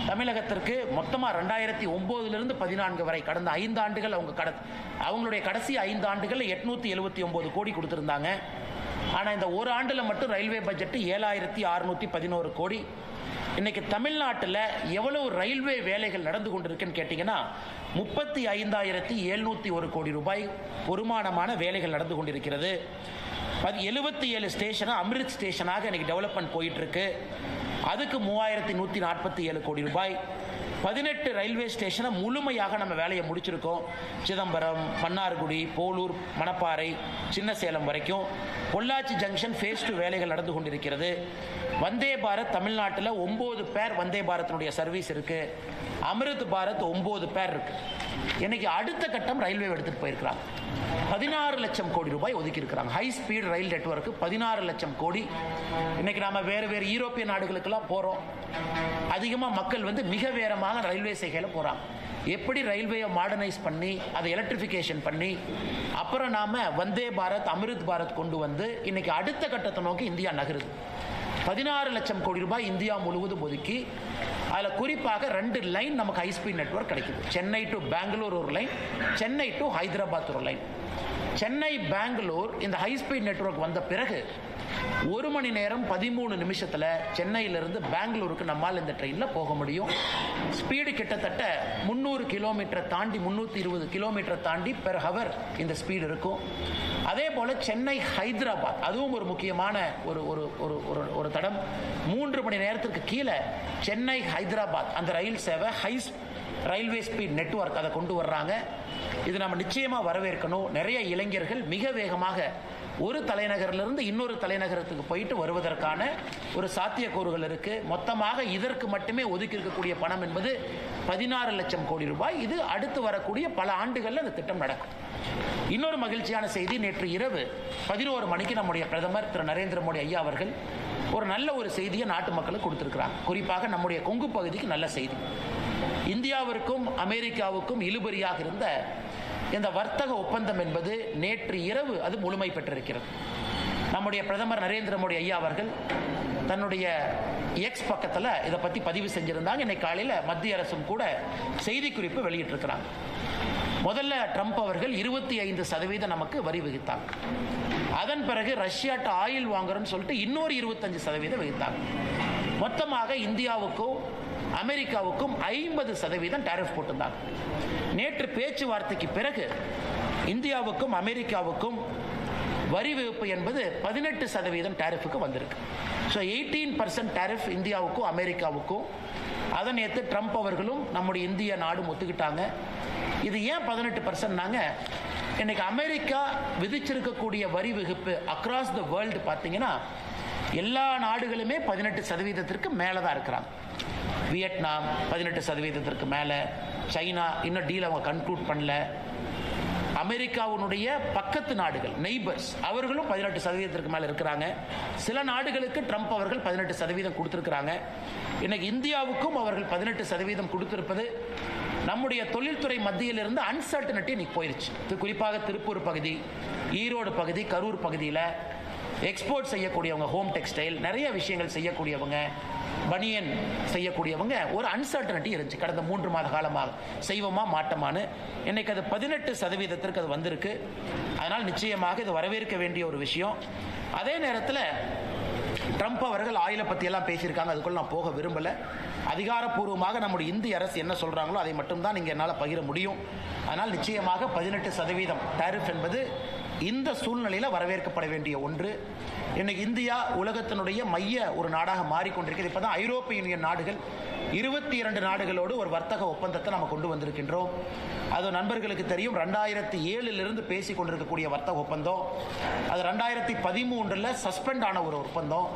தமிழகத்திற்கு மொத்தமா 2009 14 வரை கடந்த 5 ஆண்டுகள் அவங்களுடைய கடைசி 5 ஆண்டுகள் 879 கோடி கொடுத்திருந்தாங்க. ஆனா இந்த ஒரு ஆண்டுல மட்டும் ரயில்வே பட்ஜெட் 7611 கோடி. இன்னைக்கு தமிழ்நாட்டில் எவ்வளவு ரயில்வே வேலைகள் நடந்து கொண்டிருக்குன்னு கேட்டீங்கன்னா 35,701 கோடி ரூபாய் பொறுமானமான வேலைகள் நடந்து கொண்டிருக்கிறது. 77 ஸ்டேஷன் அமிர்த் ஸ்டேஷனாக இன்னைக்கு டெவலப்மெண்ட் போயிட்டு இருக்கு. அதுக்கு 3147 கோடி ரூபாய். 18 ரயில்வே ஸ்டேஷனை முழுமையாக நம்ம வேலையை முடிச்சிருக்கோம். சிதம்பரம், மன்னார்குடி, போலூர், மணப்பாறை, சின்ன சேலம் வரைக்கும். பொள்ளாச்சி ஜங்ஷன் ஃபேஸ் 2 வேலைகள் நடந்து கொண்டிருக்கிறது. வந்தே பாரத் தமிழ்நாட்டில் 9 பேர் வந்தே பாரத்தினுடைய சர்வீஸ் இருக்கு. அமிர்த் பாரத் 9 பேர் இருக்கு. இன்னைக்கு அடுத்த கட்டம் ரயில்வே எடுத்துட்டு போயிருக்கிறாங்க. 16 லட்சம் கோடி ரூபாய் ஒதுக்கி இருக்கிறாங்க. ஹை ஸ்பீட் ரயில் நெட்வொர்க் 16 லட்சம் கோடி. இன்னைக்கு நாம வேறு யூரோப்பிய நாடுகளுக்கெல்லாம் போறோம். அதிகமா மக்கள் வந்து மிக வேகமாக ரயில்வே சேவையில போறாங்க. எப்படி ரயில்வேயை மாடர்னைஸ் பண்ணி அதை எலக்ட்ரிஃபிகேஷன் பண்ணி அப்புறம் நாம வந்தே பாரத், அமிர்த் பாரத் கொண்டு வந்து இன்னைக்கு அடுத்த கட்டத்தை நோக்கி இந்தியா நகருது. 16 லட்சம் கோடி ரூபாய் இந்தியா முழுவதும் ஒதுக்கி அதில் குறிப்பாக 2 லைன் நமக்கு ஹைஸ்பீட் நெட்வொர்க் கிடைக்குது. சென்னை டு பெங்களூர் ஒரு லைன், சென்னை டு ஹைதராபாத் ஒரு லைன். சென்னை பெங்களூர் இந்த ஹைஸ்பீட் நெட்வொர்க் வந்த பிறகு 1 மணி நேரம் 13 நிமிஷத்தில் சென்னையிலிருந்து பெங்களூருக்கு நம்மால் இந்த ட்ரெயினில் போக முடியும். ஸ்பீடு கிட்டத்தட்ட 300 கிலோமீட்டர் தாண்டி 320 கிலோமீட்டர் தாண்டி பெர் ஹவர் இந்த ஸ்பீடு இருக்கும். அதே போல சென்னை ஹைதராபாத் அதுவும் ஒரு முக்கியமான ஒரு தடம். 3 மணி நேரத்திற்கு கீழே சென்னை ஹைதராபாத் அந்த ரயில் சேவை ரயில்வே ஸ்பீட் நெட்வொர்க் அதை கொண்டு வர்றாங்க. இது நம்ம நிச்சயமா வரவேற்கணும். நிறைய இளைஞர்கள் மிக வேகமாக ஒரு தலைநகரிலிருந்து இன்னொரு தலைநகரத்துக்கு போயிட்டு வருவதற்கான ஒரு சாத்தியக்கூறுகள் இருக்கு. மொத்தமாக இதற்கு மட்டுமே ஒதுக்கி இருக்கக்கூடிய பணம் என்பது 16 லட்சம் கோடி ரூபாய். இது அடுத்து வரக்கூடிய பல ஆண்டுகளில் இந்த திட்டம் நடக்கும். இன்னொரு மகிழ்ச்சியான செய்தி, நேற்று இரவு 11 மணிக்கு நம்முடைய பிரதமர் திரு நரேந்திர மோடி ஐயா அவர்கள் ஒரு நல்ல ஒரு செய்தியை நாட்டு மக்களுக்கு கொடுத்திருக்கிறாங்க. குறிப்பாக நம்முடைய கொங்கு பகுதிக்கு நல்ல செய்தி. இந்தியாவிற்கும் அமெரிக்காவுக்கும் இழுபறியாக இருந்த இந்த வர்த்தக ஒப்பந்தம் என்பது நேற்று இரவு அது முழுமை பெற்றிருக்கிறது. நம்முடைய பிரதமர் நரேந்திர மோடி ஐயா அவர்கள் தன்னுடைய எக்ஸ் பக்கத்தில் இதை பற்றி பதிவு செஞ்சிருந்தாங்க. இன்னைக்கு காலையில் மத்திய அரசும் கூட செய்தி குறிப்பு வெளியிட்டிருக்கிறாங்க. முதல்ல ட்ரம்ப் அவர்கள் 25% நமக்கு வரி விதித்தாங்க. அதன் பிறகு ரஷ்யாட்ட ஆயில் வாங்குறோன்னு சொல்லிட்டு இன்னொரு 25% விதித்தாங்க. மொத்தமாக இந்தியாவுக்கும் அமெரிக்காவுக்கும் 50% டாரிஃப் போட்டிருந்தாங்க. நேற்று பேச்சுவார்த்தைக்கு பிறகு இந்தியாவுக்கும் அமெரிக்காவுக்கும் வரி விதிப்பு என்பது 18% டேரிஃபுக்கு வந்திருக்கு. ஸோ 18% டேரிஃப் இந்தியாவுக்கும் அமெரிக்காவுக்கும். அதை நேற்று ட்ரம்ப் அவர்களும் நம்முடைய இந்திய நாடும் ஒத்துக்கிட்டாங்க. இது ஏன் 18%? இன்னைக்கு அமெரிக்கா விதிச்சிருக்கக்கூடிய வரி விதிப்பு அக்ராஸ் த வேர்ல்டு பார்த்தீங்கன்னா எல்லா நாடுகளுமே 18% மேலே தான் இருக்கிறாங்க. வியட்நாம் 18% மேலே, சைனா இன்னும் டீல் அவங்க கன்க்ளூட் பண்ணல, அமெரிக்காவுடைய பக்கத்து நாடுகள் நெய்பர்ஸ் அவர்களும் 18% மேலே இருக்கிறாங்க. சில நாடுகளுக்கு ட்ரம்ப் அவர்கள் 18% கொடுத்திருக்கிறாங்க. இன்னைக்கு இந்தியாவுக்கும் அவர்கள் 18% கொடுத்திருப்பது நம்முடைய தொழில்துறை மத்தியில் இருந்து அன்சர்டனிட்டி இன்னைக்கு போயிருச்சு. குறிப்பாக திருப்பூர் பகுதி, ஈரோடு பகுதி, கரூர் பகுதியில் எக்ஸ்போர்ட் செய்யக்கூடியவங்க, ஹோம் டெக்ஸ்டைல் நிறைய விஷயங்கள் செய்யக்கூடியவங்க, பனியன் செய்யக்கூடியவங்க ஒரு அன்சர்டனிட்டி இருந்துச்சு கடந்த 3 மாத காலமாக, செய்வோமா மாட்டோமான்னு. இன்னைக்கு அது 18% அது வந்திருக்கு. அதனால் நிச்சயமாக இது வரவேற்க வேண்டிய ஒரு விஷயம். அதே நேரத்தில் ட்ரம்ப் அவர்கள் ஆயிலை பற்றியெல்லாம் பேசியிருக்காங்க, அதுக்குள்ள நான் போக விரும்பலை. அதிகாரப்பூர்வமாக நம்முடைய இந்திய அரசு என்ன சொல்கிறாங்களோ அதை மட்டும்தான் நீங்கள் என்னால் பகிர முடியும். அதனால் நிச்சயமாக 18% டாரிஃப் என்பது இந்த சூழ்நிலையில் வரவேற்கப்பட வேண்டிய ஒன்று. இன்னைக்கு இந்தியா உலகத்தினுடைய மைய ஒரு நாடாக மாறிக்கொண்டிருக்கிறது. இப்போ தான் ஐரோப்பிய யூனியன் நாடுகள் 22 நாடுகளோடு ஒரு வர்த்தக ஒப்பந்தத்தை நம்ம கொண்டு வந்திருக்கின்றோம். அது நண்பர்களுக்கு தெரியும், 2007 பேசி கொண்டிருக்கக்கூடிய வர்த்தக ஒப்பந்தம், அது 2013 சஸ்பெண்ட் ஆன ஒரு ஒப்பந்தம்,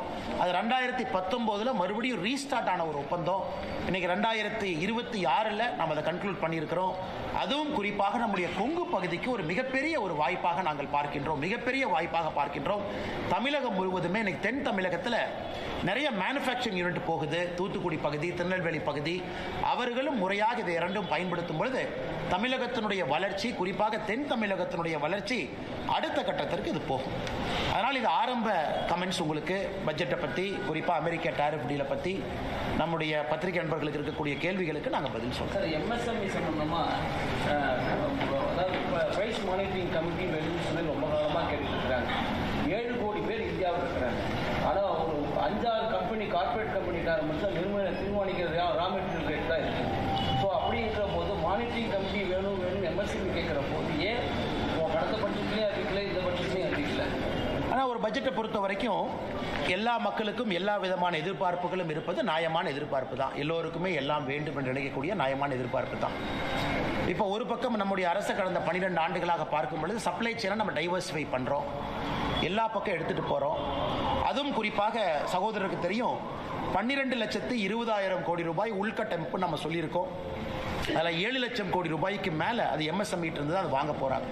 அது 2019 மறுபடியும் ரீஸ்டார்ட் ஆன ஒரு ஒப்பந்தம். இன்னைக்கு 2026 நம்ம அதை கன்க்ளூட் பண்ணியிருக்கிறோம். அதுவும் குறிப்பாக நம்முடைய கொங்கு பகுதிக்கு ஒரு மிகப்பெரிய ஒரு வாய்ப்பாக நாங்கள் பார்க்கின்றோம், மிகப்பெரிய வாய்ப்பாக பார்க்கின்றோம். தமிழகம் முழுவதுமே இன்னைக்கு தென் தமிழகத்தில் நிறைய மேனுஃபேக்சரிங் யூனிட் போகுது. தூத்துக்குடி பகுதி, திருநெல்வேலி பகுதி, அவர்களும் முறையாக இதை இரண்டும் பயன்படுத்தும் பொழுது தமிழகத்தினுடைய வளர்ச்சி, குறிப்பாக தென் தமிழகத்தினுடைய வளர்ச்சி அடுத்த கட்டத்திற்கு இது போகும். அதனால் இது ஆரம்ப கமெண்ட்ஸ் உங்களுக்கு பட்ஜெட்டை பற்றி, குறிப்பாக அமெரிக்க டாரிஃப் டீலை பற்றி நம்முடைய பத்திரிகை நண்பர்களுக்கு இருக்கக்கூடிய கேள்விகளுக்கு நாங்கள் பதில் சொல்றோம். சார், எம்எஸ்எம்இ சம்பந்தமாக அதாவது பிரைஸ் மானிட்டரிங் கமிட்டி வெளியே சொல்லி ரொம்ப காலமாக கேட்டுருக்குறாங்க. 7 கோடி பேர் இந்தியாவில் இருக்கிறாங்க. ஆனால் ஒரு 5-6 கம்பெனி, கார்பரேட் கம்பெனிக்கார மட்டும் தீர்மானிக்கிற ரா மெட்டீரியல் ரேட் தான் இருக்குது. ஸோ அப்படிங்கிற போது மானிட்டரிங் கமிட்டி வேணும் எம்எஸ்எம்இ கேட்குற போது ஏன் கடந்த பட்ஜெட்லேயும் அறிவிக்கல, இந்த பட்ஜெட்லேயும் அறிவிக்கல? ஆனால் ஒரு பட்ஜெட்டை பொறுத்த வரைக்கும் எல்லா மக்களுக்கும் எல்லா விதமான எதிர்பார்ப்புகளும் இருப்பது நியாயமான எதிர்பார்ப்பு தான். எல்லோருக்குமே எல்லாம் வேண்டும் என்று நினைக்கக்கூடிய நியாயமான எதிர்பார்ப்பு தான். இப்போ ஒரு பக்கம் நம்முடைய அரசு கடந்த 12 ஆண்டுகளாக பார்க்கும் பொழுது சப்ளை செயினை நம்ம டைவர்சிஃபை பண்ணுறோம், எல்லா பக்கம் எடுத்துகிட்டு போகிறோம். அதுவும் குறிப்பாக சகோதரருக்கு தெரியும், 12,20,000 கோடி ரூபாய் உள்கட்டமைப்பு நம்ம சொல்லியிருக்கோம். அதில் 7 லட்சம் கோடி ரூபாய்க்கு மேலே அது எம்எஸ்எம்இ இருந்து அது வாங்க போகிறாங்க.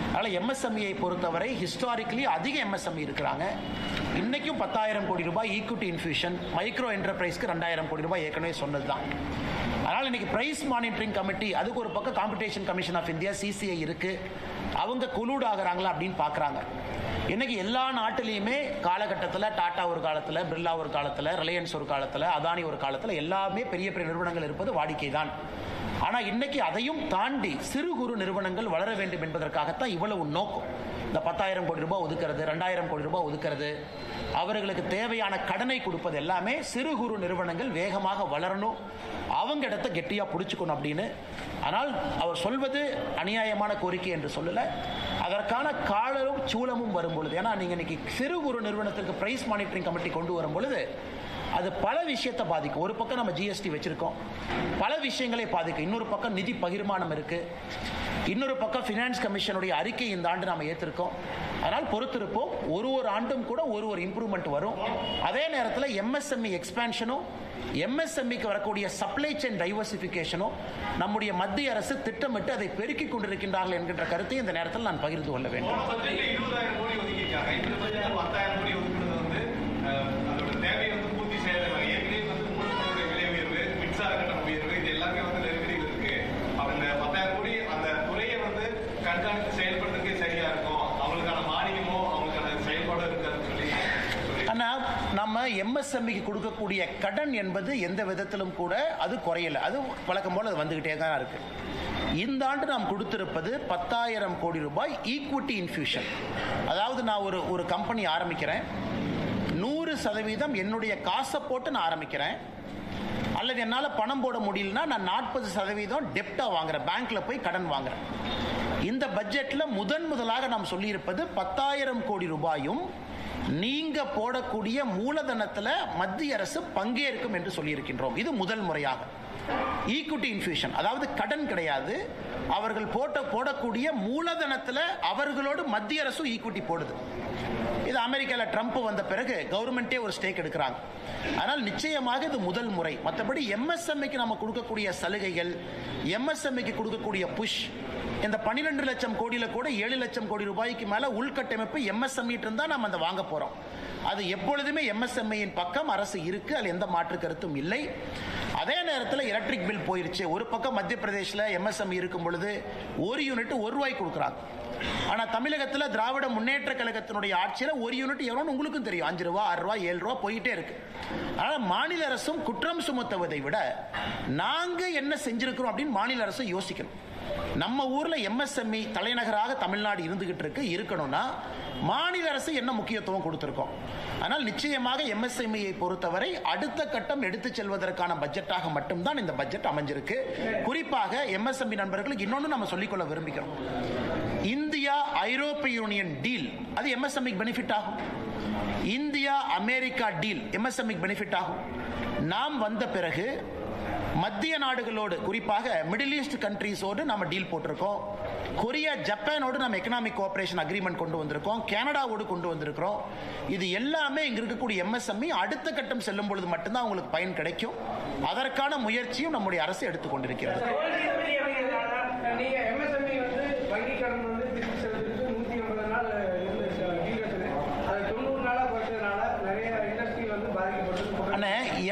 அதனால் எம்எஸ்எம்இயை பொறுத்தவரை ஹிஸ்டாரிக்கலி அதிக எம்எஸ்எம்இ இருக்கிறாங்க. இன்றைக்கும் 10,000 கோடி ரூபாய் ஈக்விட்டி இன்ஃபியூஷன், மைக்ரோ என்டர்பிரைஸ்க்கு 2,000 கோடி ரூபாய் ஏற்கனவே சொன்னது தான். அதனால் இன்னைக்கு பிரைஸ் மானிட்டரிங் கமிட்டி, அதுக்கு ஒரு பக்கம் competition commission of India CCI இருக்குது, அவங்க கொலூட் ஆகிறாங்களா அப்படின்னு பார்க்குறாங்க. இன்னைக்கு எல்லா நாட்டிலையுமே காலகட்டத்தில் டாடா ஒரு காலத்தில், பிர்லா ஒரு காலத்தில், ரிலையன்ஸ் ஒரு காலத்தில், அதானி ஒரு காலத்தில், எல்லாமே பெரிய பெரிய நிறுவனங்கள் இருப்பது வாடிக்கை தான். ஆனால் இன்னைக்கு அதையும் தாண்டி சிறு குறு நிறுவனங்கள் வளர வேண்டும் என்பதற்காகத்தான் இவ்வளவு நோக்கம். இந்த 10,000 கோடி ரூபாய் ஒதுக்கிறது, 2,000 கோடி ரூபாய் ஒதுக்கிறது, அவர்களுக்கு தேவையான கடனை கொடுப்பது எல்லாமே சிறு குறு நிறுவனங்கள் வேகமாக வளரணும், அவங்க இடத்த கெட்டியாக பிடிச்சிக்கணும் அப்படின்னு. ஆனால் அவர் சொல்வது அநியாயமான கோரிக்கை என்று சொல்லலை, அதற்கான காலரும் சூழமும் வரும் பொழுது. ஏன்னா நீங்கள் இன்னைக்கு சிறு குறு நிறுவனத்திற்கு பிரைஸ் மானிட்டரிங் கமிட்டி கொண்டு வரும் பொழுது அது பல விஷயத்தை பாதிக்கும். ஒரு பக்கம் நம்ம ஜிஎஸ்டி வச்சிருக்கோம், பல விஷயங்களை பாதிக்கும். இன்னொரு பக்கம் நிதி பகிர்மானம் இருக்கு, இன்னொரு பக்கம் ஃபினான்ஸ் கமிஷனுடைய அறிக்கை இந்த ஆண்டு நாம் ஏற்றிருக்கோம். அதனால் பொறுத்திருப்போம். ஒரு ஆண்டும் கூட ஒரு இம்ப்ரூவ்மெண்ட் வரும். அதே நேரத்தில் எம்எஸ்எம்இ எக்ஸ்பான்ஷனும், எம்எஸ்எம்இக்கு வரக்கூடிய சப்ளை செயின் டைவர்சிஃபிகேஷனும் நம்முடைய மத்திய அரசு திட்டமிட்டு அதை பெருக்கிக் கொண்டிருக்கின்றார்கள் என்கின்ற கருத்தை இந்த நேரத்தில் நான் பகிர்ந்து கொள்ள வேண்டும். நம்ம எம்எஸ்எம்இக்கு கொடுக்கக்கூடிய கடன் என்பது எந்த விதத்திலும் கூட அது குறையல, அது வழக்கம் போல அது வந்துகிட்டே தான் இருக்கு. இந்த ஆண்டு நாம் கொடுத்திருப்பது 10,000 கோடி ரூபாய் ஈக்விட்டி இன்ஃபியூஷன். அதாவது நான் ஒரு கம்பெனி ஆரம்பிக்கிறேன், 100% என்னுடைய காசை போட்டு நான் ஆரம்பிக்கிறேன், அல்லது என்னால் பணம் போட முடியலன்னா நான் 40% டெப்டா வாங்குறேன், பேங்க்ல போய் கடன் வாங்குறேன். இந்த பட்ஜெட்ல முதலாக நாம் சொல்லியிருப்பது 10,000 கோடி ரூபாயும் நீங்க போடக்கூடிய மூலதனத்தில் மத்திய அரசு பங்கேற்கும் என்று சொல்லியிருக்கின்றோம். இது முதல் முறையாக ஈக்விட்டி இன்ஃபியூஷன், அதாவது கடன் கிடையாது, அவர்கள் போடக்கூடிய மூலதனத்தில் அவர்களோடு மத்திய அரசு ஈக்விட்டி போடுது. இது அமெரிக்காவில் ட்ரம்ப் வந்த பிறகு கவர்மெண்டே ஒரு ஸ்டேக் எடுக்கிறாங்க. ஆனால் நிச்சயமாக இது முதல் முறை. மற்றபடி எம்எஸ்எம்இக்கு நம்ம கொடுக்கக்கூடிய சலுகைகள், எம்எஸ்எம்இக்கு கொடுக்கக்கூடிய புஷ், இந்த 12 லட்சம் கோடியில் கூட 7 லட்சம் கோடி ரூபாய்க்கு மேல உள்கட்டமைப்பு எம்எஸ்எம்இ இருந்தா நம்ம அதை வாங்க போறோம். அது எப்பொழுதுமே எம்எஸ்எம்இயின் பக்கம் அரசு இருக்கு, அதில் எந்த மாற்று கருத்தும் இல்லை. அதே நேரத்தில் எலக்ட்ரிக் பில் போயிருச்சு. ஒரு பக்கம் மத்திய பிரதேசில் எம்எஸ்எம்இ இருக்கும் பொழுது ஒரு யூனிட் ₹1 கொடுக்குறாங்க. ஆனால் தமிழகத்தில் திராவிட முன்னேற்ற கழகத்தினுடைய ஆட்சியில் ஒரு யூனிட் எவ்வளோன்னு உங்களுக்கும் தெரியும். ₹5, ₹6, ₹7 போயிட்டே இருக்கு. ஆனால் மாநில அரசும் குற்றம் சுமத்துவதை விட நாங்கள் என்ன செஞ்சிருக்கிறோம் அப்படின்னு மாநில அரசு யோசிக்கணும். நம்ம ஊர்ல எம்எஸ்எம்இ தலைநகராக தமிழ்நாடு இருந்துகிட்டு இருக்கணும்னா மாநில அரசு என்ன முக்கியத்துவம் கொடுத்திருக்கோம். ஆனால் நிச்சயமாக எம்எஸ்எம்இயை பொறுத்தவரை அடுத்த கட்டம் எடுத்து செல்வதற்கான பட்ஜெட்டாக மட்டும்தான் இந்த பட்ஜெட் அமைஞ்சிருக்கு. குறிப்பாக எம்எஸ்எம்இ நண்பர்களுக்கு இன்னொன்று நம்ம சொல்லிக்கொள்ள விரும்புகிறோம். இந்தியா ஐரோப்பிய யூனியன் டீல் அது எம்எஸ்எம்இக்கு பெனிஃபிட் ஆகும். இந்தியா அமெரிக்கா டீல் எம்எஸ்எம்இக்கு பெனிஃபிட் ஆகும். நாம் வந்த பிறகு மத்திய நாடுகளோடு, குறிப்பாக மிடில் ஈஸ்ட் கண்ட்ரீஸோடு நம்ம டீல் போட்டிருக்கோம். கொரியா, ஜப்பானோடு நம்ம எக்கனாமிக் கோஆபரேஷன் அக்ரிமெண்ட் கொண்டு வந்திருக்கோம். கனடாவோடு கொண்டு வந்திருக்கிறோம். இது எல்லாமே இங்க இருக்கக்கூடிய எம்எஸ்எம்இ அடுத்த கட்டம் செல்லும் பொழுது மட்டும்தான் அவங்களுக்கு பயன் கிடைக்கும். அதற்கான முயற்சியும் நம்முடைய அரசு எடுத்துக்கொண்டிருக்கிறது.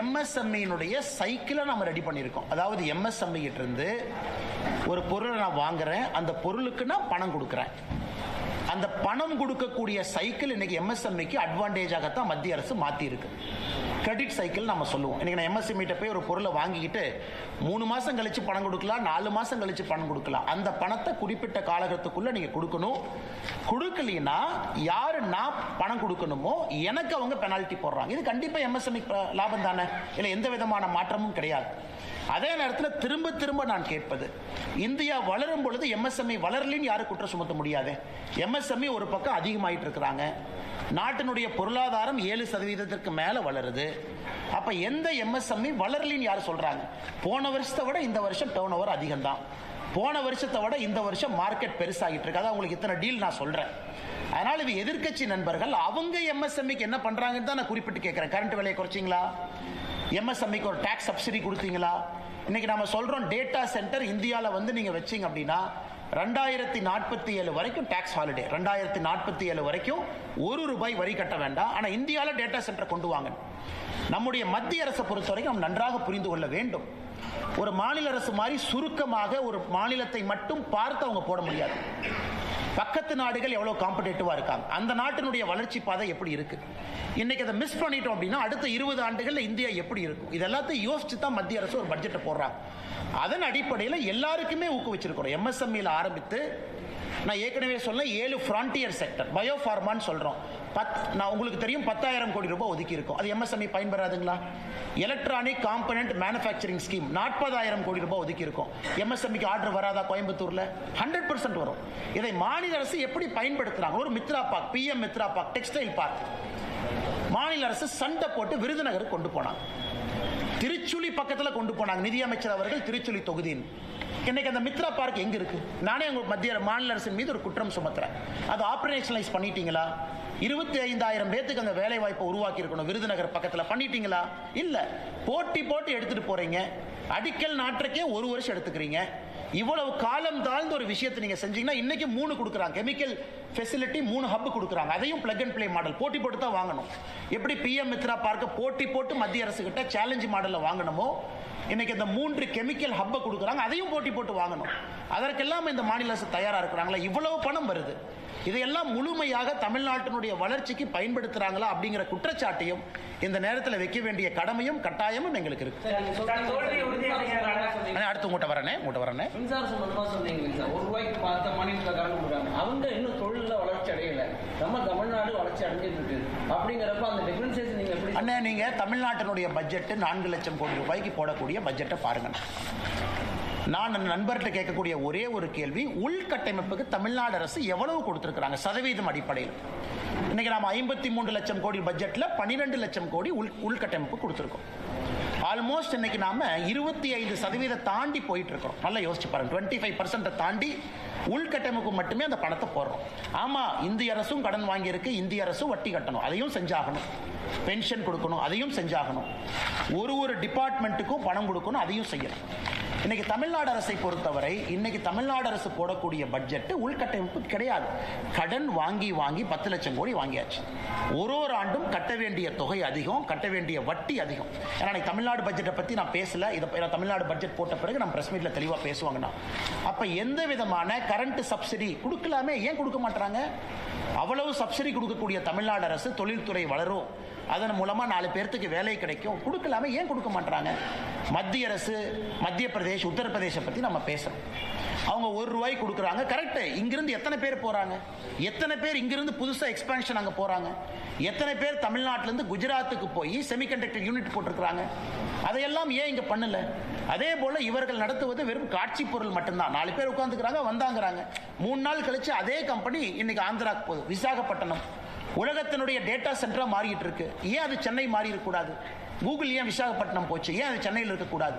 எம்எஸ்எம்இனுடைய சைக்கிளை நம்ம ரெடி பண்ணியிருக்கோம். அதாவது எம்எஸ்எம்இ கிட்ட இருந்து ஒரு பொருளை நான் வாங்குறேன், அந்த பொருளுக்கு நான் பணம் கொடுக்குறேன். அந்த பணம் கொடுக்கக்கூடிய சைக்கிள் இன்னைக்கு எம்எஸ்எம்இக்கு அட்வான்டேஜாகத்தான் மத்திய அரசு மாற்றி இருக்கு. கிரெடிட் சைக்கிள் நம்ம சொல்லுவோம். இன்னைக்கு நான் எம்எஸ்எம்இ போய் ஒரு பொருளை வாங்கிக்கிட்டு 3 மாசம் கழிச்சு பணம் கொடுக்கலாம், 4 மாசம் கழிச்சு பணம் கொடுக்கலாம். அந்த பணத்தை குறிப்பிட்ட காலகட்டத்துக்குள்ள நீங்க கொடுக்கணும். கொடுக்கலனா யாரு நான் பணம் கொடுக்கணுமோ எனக்கு அவங்க பெனால்டி போடுறாங்க. இது கண்டிப்பா எம்எஸ்எம்இ லாபம் தானே, இல்லை எந்த விதமான மாற்றமும் கிடையாது. அதே நேரத்தில் திரும்ப திரும்ப நான் கேட்பது, இந்தியா வளரும் பொழுது எம்எஸ்எம்இ வளரலின்னு யாரும் குற்றம் சுமத்த முடியாது. எம்எஸ்எம்இ ஒரு பக்கம் அதிகமாயிட்டு இருக்கிறாங்க. நாட்டினுடைய பொருளாதாரம் 7% மேல வளருது. அப்ப எந்த எம்எஸ்எம்இ வளரலின்னு யார் சொல்றாங்க? போன வருஷத்தை விட இந்த வருஷம் டர்ன் ஓவர் அதிகம் தான். போன வருஷத்தை விட இந்த வருஷம் மார்க்கெட் பெருசாகிட்டு இருக்கு. அதான் உங்களுக்கு இத்தனை டீல் நான் சொல்றேன். அதனால இது எதிர்க்கட்சி நண்பர்கள் அவங்க எம்எஸ்எம்இக்கு என்ன பண்றாங்கன்னு தான் நான் குறிப்பிட்டு கேட்கிறேன். கரண்ட் விலையை குறைச்சிங்களா? எம்எஸ்எம்இக்கு ஒரு டாக்ஸ் சப்சிடி கொடுத்தீங்களா? இன்னைக்கு நம்ம சொல்றோம் டேட்டா சென்டர் இந்தியாவில் வந்து நீங்க வச்சீங்க அப்படின்னா 2047 வரைக்கும் டாக்ஸ் ஹாலிடே. 2047 வரைக்கும் ₹1 வரி கட்ட வேண்டாம். ஆனா இந்தியாவில் டேட்டா சென்டர் கொண்டு வாங்க. நம்முடைய மத்திய அரசை பொறுத்த வரைக்கும் நாம் நன்றாக புரிந்து கொள்ள வேண்டும். ஒரு மாநில அரசு மாதிரி சுருக்கமாக ஒரு மாநிலத்தை மட்டும் பார்த்து அவங்க போட முடியாது. பக்கத்து நாடுகள் எவ்வளவு காம்படேட்டிவா இருக்காங்க, அந்த நாட்டினுடைய வளர்ச்சி பாதை எப்படி இருக்கு, இன்னைக்கு அதை மிஸ் பண்ணிட்டோம் அப்படின்னா அடுத்த 20 ஆண்டுகள்ல இந்தியா எப்படி இருக்கும், இதெல்லாத்தையும் யோசிச்சு தான் மத்திய அரசு ஒரு பட்ஜெட்டை போடுறாங்க. அதன் அடிப்படையில் எல்லாருக்குமே ஊக்குவிச்சிருக்கிறோம். எம்எஸ்எம்இல ஆரம்பித்து நான் ஏற்கனவே சொல்ல 7 ஃப்ரான்டியர் செக்டர், பயோஃபார்மான்னு சொல்றோம். நான் உங்களுக்கு தெரியும் 10,000 கோடி ரூபாய் ஒதுக்கி இருக்கும். அது எம்எஸ்எம்இ பயன்பெறாதுங்களா? Electronic component manufacturing scheme 40,000 crore ரூபாய் ஒதுக்கி இருக்கும். எம்எஸ்எம்இக்கு ஆர்டர் வராதா? கோயம்புத்தூர்ல 100% வரும். இதை மாநில அரசு எப்படி பயன்படுத்துறாங்க? ஒரு Mitra park, PM Mitra park, textile park மாநில அரசு சண்டை போட்டு விருதுநகர் கொண்டு போனாங்க. திருச்சுழி பக்கத்துல கொண்டு போனாங்க நிதியமைச்சர் அவர்கள், திருச்சுழி தொகுதியின். இன்னைக்கு அந்த மித்ரா பார்க் எங்க இருக்கு? நானே உங்க மாநில அரசின் மீது ஒரு குற்றம் சுமத்துறேன். அது ஆபரேஷனலைஸ் பண்ணிட்டீங்களா? 25,000 பேத்துக்கு அந்த வேலை வாய்ப்பை உருவாக்கி இருக்கணும். விருதுநகர் பக்கத்துல பண்ணிட்டீங்களா? இல்ல. போட்டி போட்டு எடுத்துட்டு போறீங்க. அடிக்கல் நாட்டுக்கே 1 வருஷம் எடுத்துக்கிறீங்க. இவ்வளவு காலம் தாழ்ந்த ஒரு விஷயத்தை நீங்க செஞ்சீங்கன்னா இன்னைக்கு 3 கொடுக்குறாங்க. கெமிக்கல் ஃபெசிலிட்டி 3 ஹப் கொடுக்குறாங்க. அதையும் பிளக் அண்ட் பிளே மாடல் போட்டி போட்டு தான் வாங்கணும். எப்படி பிஎம் மித்ரா பார்க்க போட்டி போட்டு மத்திய அரசு கிட்ட சேலஞ்ச் மாடல்ல வாங்கணுமோ, இன்னைக்கு இந்த 3 கெமிக்கல் ஹப்பை கொடுக்குறாங்க. அதையும் போட்டி போட்டு வாங்கணும். அதற்கெல்லாம் இந்த மாநில அரசு தயாரா இருக்கிறாங்களா? இவ்வளவு பணம் வருது. இதையெல்லாம் முழுமையாக தமிழ்நாட்டினுடைய வளர்ச்சிக்கு பயன்படுத்துறாங்களா அப்படிங்கிற குற்றச்சாட்டையும் இந்த நேரத்தில் வைக்க வேண்டிய கடமையும் கட்டாயமும் எங்களுக்கு இருக்கு. அடுத்து உங்கள்கிட்ட வரேன். மின்சார சம்பந்தமா சொன்னீங்க சார், ₹1 பார்த்த மாநிலத்தில் கரண்ட் போடுறாங்க. அவங்க இன்னும் தொழிலில் வளர்ச்சி அடையல. நம்ம தமிழ்நாடு வளர்ச்சி அடைஞ்சிட்டு இருக்கு. அப்படிங்கிறப்ப அந்த டிஃபரன்சியேஷன் நீங்க எப்படி? அண்ணா, நீங்க தமிழ்நாட்டினுடைய பட்ஜெட் 4 லட்சம் கோடி ரூபாய்க்கு போடக்கூடிய பட்ஜெட்டை பாருங்க. நான் நண்பர்கிட்ட கேட்கக்கூடிய ஒரே ஒரு கேள்வி, உள்கட்டமைப்புக்கு தமிழ்நாடு அரசு எவ்வளவு கொடுத்திருக்கிறாங்க சதவீதம் அடிப்படையில்? இன்னைக்கு நாம 53 லட்சம் கோடி பட்ஜெட்ல 12 லட்சம் கோடி உள்கட்டமைப்பு கொடுத்திருக்கோம். ஆல்மோஸ்ட் இன்னைக்கு நாம 25% தாண்டி போயிட்டு இருக்கோம். நல்லா யோசிச்சு பாருங்க, 25% தாண்டி உள்கட்டமைப்பு மட்டுமே அந்த பணத்தை போடுறோம். ஆமா, இந்திய அரசும் கடன் வாங்கி இருக்கு, இந்திய அரசும் வட்டி கட்டணும், அதையும் செஞ்சாகணும். பென்ஷன் கொடுக்கணும், அதையும் செஞ்சாகணும். ஒரு டிபார்ட்மெண்ட்டுக்கும் பணம் கொடுக்கணும், அதையும் செய்யணும். இன்னைக்கு தமிழ்நாடு அரசை பொறுத்தவரை இன்னைக்கு தமிழ்நாடு அரசு போடக்கூடிய பட்ஜெட் உள்கட்டமைப்பு கிடையாது. கடன் வாங்கி 10 லட்சம் கோடி வாங்கியாச்சு. ஒரு ஆண்டும் கட்ட வேண்டிய தொகை அதிகம், கட்ட வேண்டிய வட்டி அதிகம். ஏன்னா தமிழ்நாடு பட்ஜெட்டை பத்தி நான் பேசல, இதை தமிழ்நாடு பட்ஜெட் போட்ட பிறகு நம்ம பிரஸ் மீட்ல தெளிவா பேசுவாங்கண்ணா. அப்ப எந்த விதமான கரண்ட் சப்சிடி கொடுக்கலாமே, ஏன் கொடுக்க மாட்டாங்க? அவ்வளவு சப்சிடி கொடுக்கக்கூடிய தமிழ்நாடு அரசு தொழில்துறை வளரும், அதன் மூலமா 4 பேருக்கு வேலை கிடைக்கும், கொடுக்கலாமே, ஏன் கொடுக்க மாட்டாங்க? மத்திய அரசு, மத்திய பிரதேஷ், உத்தரப்பிரதேச பத்தி நம்ம பேசுறோம். அவங்க ₹1 கொடுக்குறாங்க, கரெக்ட். இங்கிருந்து எத்தனை பேர் போறாங்க? எத்தனை பேர் இங்கிருந்து புதுசா எக்ஸ்பான்ஷன் அங்க போறாங்க? எத்தனை பேர் தமிழ்நாட்டில இருந்து குஜராத்துக்கு போய் செமிகண்டக்டர் யூனிட் போட்டிருக்காங்க? அதையெல்லாம் ஏன் இங்க பண்ணல? அதே போல இவர்கள் நடத்துவது வெறும் காட்சி பொருள் மட்டும்தான். 4 பேர் உட்கார்ந்துக்கிறாங்க, வந்தாங்கிறாங்க. 3 நாள் கழிச்சு அதே கம்பெனி இன்னைக்கு ஆந்திராக்கு போகுது. விசாகப்பட்டினம் உலகத்தினுடைய டேட்டா சென்டரா மாறிட்டு இருக்கு. ஏன் அது சென்னை மாறி இருக்கக்கூடாது? கூகுள் ஏன் விசாகப்பட்டினம் போச்சு? ஏன் அது சென்னையில் இருக்கக்கூடாது?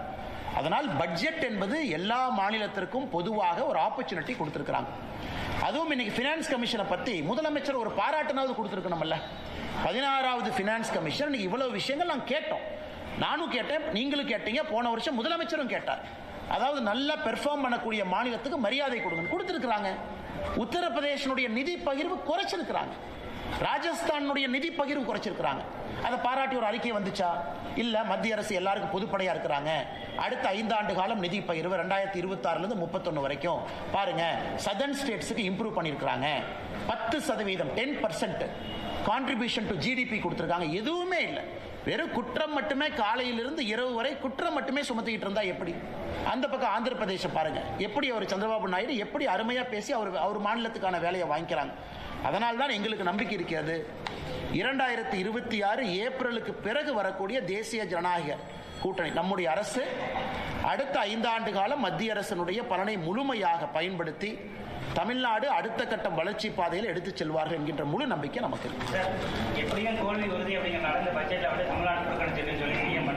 அதனால் பட்ஜெட் என்பது எல்லா மாநிலத்திற்கும் பொதுவாக ஒரு ஆப்பர்ச்சுனிட்டி கொடுத்திருக்கிறாங்க. அதுவும் இன்னைக்கு பினான்ஸ் கமிஷனை பத்தி முதலமைச்சர் ஒரு பாராட்டுனாவது கொடுத்திருக்கணும்ல. 16வது பினான்ஸ் கமிஷன். இன்னைக்கு இவ்வளவு விஷயங்கள் நாங்கள் கேட்டோம். நானும் கேட்டேன், நீங்களும் கேட்டீங்க, போன வருஷம் முதலமைச்சரும் கேட்டார். அதாவது நல்லா பெர்ஃபார்ம் பண்ணக்கூடிய மாநிலத்துக்கு மரியாதை கொடுங்க, கொடுத்திருக்கிறாங்க. உத்தரப்பிரதேசனுடைய நிதி பகிர்வு குறைச்சிருக்கிறாங்க, ராஜஸ்தானுடைய நிதி பகிர்வு குறைச்சிருக்கிறாங்க. அதை பாராட்டி ஒரு அறிக்கை வந்துச்சா? இல்ல. மத்திய அரசு எல்லாருக்கும் பொதுப்படையா இருக்கிறாங்க. அடுத்த 5 ஆண்டு காலம் நிதி பகிர்வு 2026 இருந்து 31 வரைக்கும் பாருங்க, சதர்ன் ஸ்டேட்ஸுக்கு இம்ப்ரூவ் பண்ணிருக்காங்க. 10% 10% கான்ட்ரிபியூஷன் டு ஜிடிபி கொடுத்திருக்காங்க. எதுவுமே இல்லை, வெறும் குற்றம் மட்டுமே. காலையிலிருந்து இரவு வரை குற்றம் மட்டுமே சுமத்திக்கிட்டு இருந்தா எப்படி? அந்த பக்கம் ஆந்திர பிரதேசம் பாருங்க, எப்படி அவர் சந்திரபாபு நாயுடு எப்படி அருமையா பேசி அவர் மாநிலத்துக்கான வேலையை வாங்கிக்கிறாங்க. அதனால்தான் எங்களுக்கு நம்பிக்கை இருக்கிறது. 2026 ஏப்ரலுக்கு பிறகு வரக்கூடிய தேசிய ஜனநாயக கூட்டணி நம்முடைய அரசு அடுத்த 5 ஆண்டு காலம் மத்திய அரசினுடைய பலனை முழுமையாக பயன்படுத்தி தமிழ்நாடு அடுத்த கட்டம் வளர்ச்சி பாதையில் எடுத்து செல்வார்கள் என்கின்ற முழு நம்பிக்கை நமக்கு இருக்கு. எப்படியும் தோல்வி உறுதி அப்படிங்கிற நடந்த பட்ஜெட்ல வந்து தமிழ்நாடு கொடுக்கணும் சொல்லி சிஎம்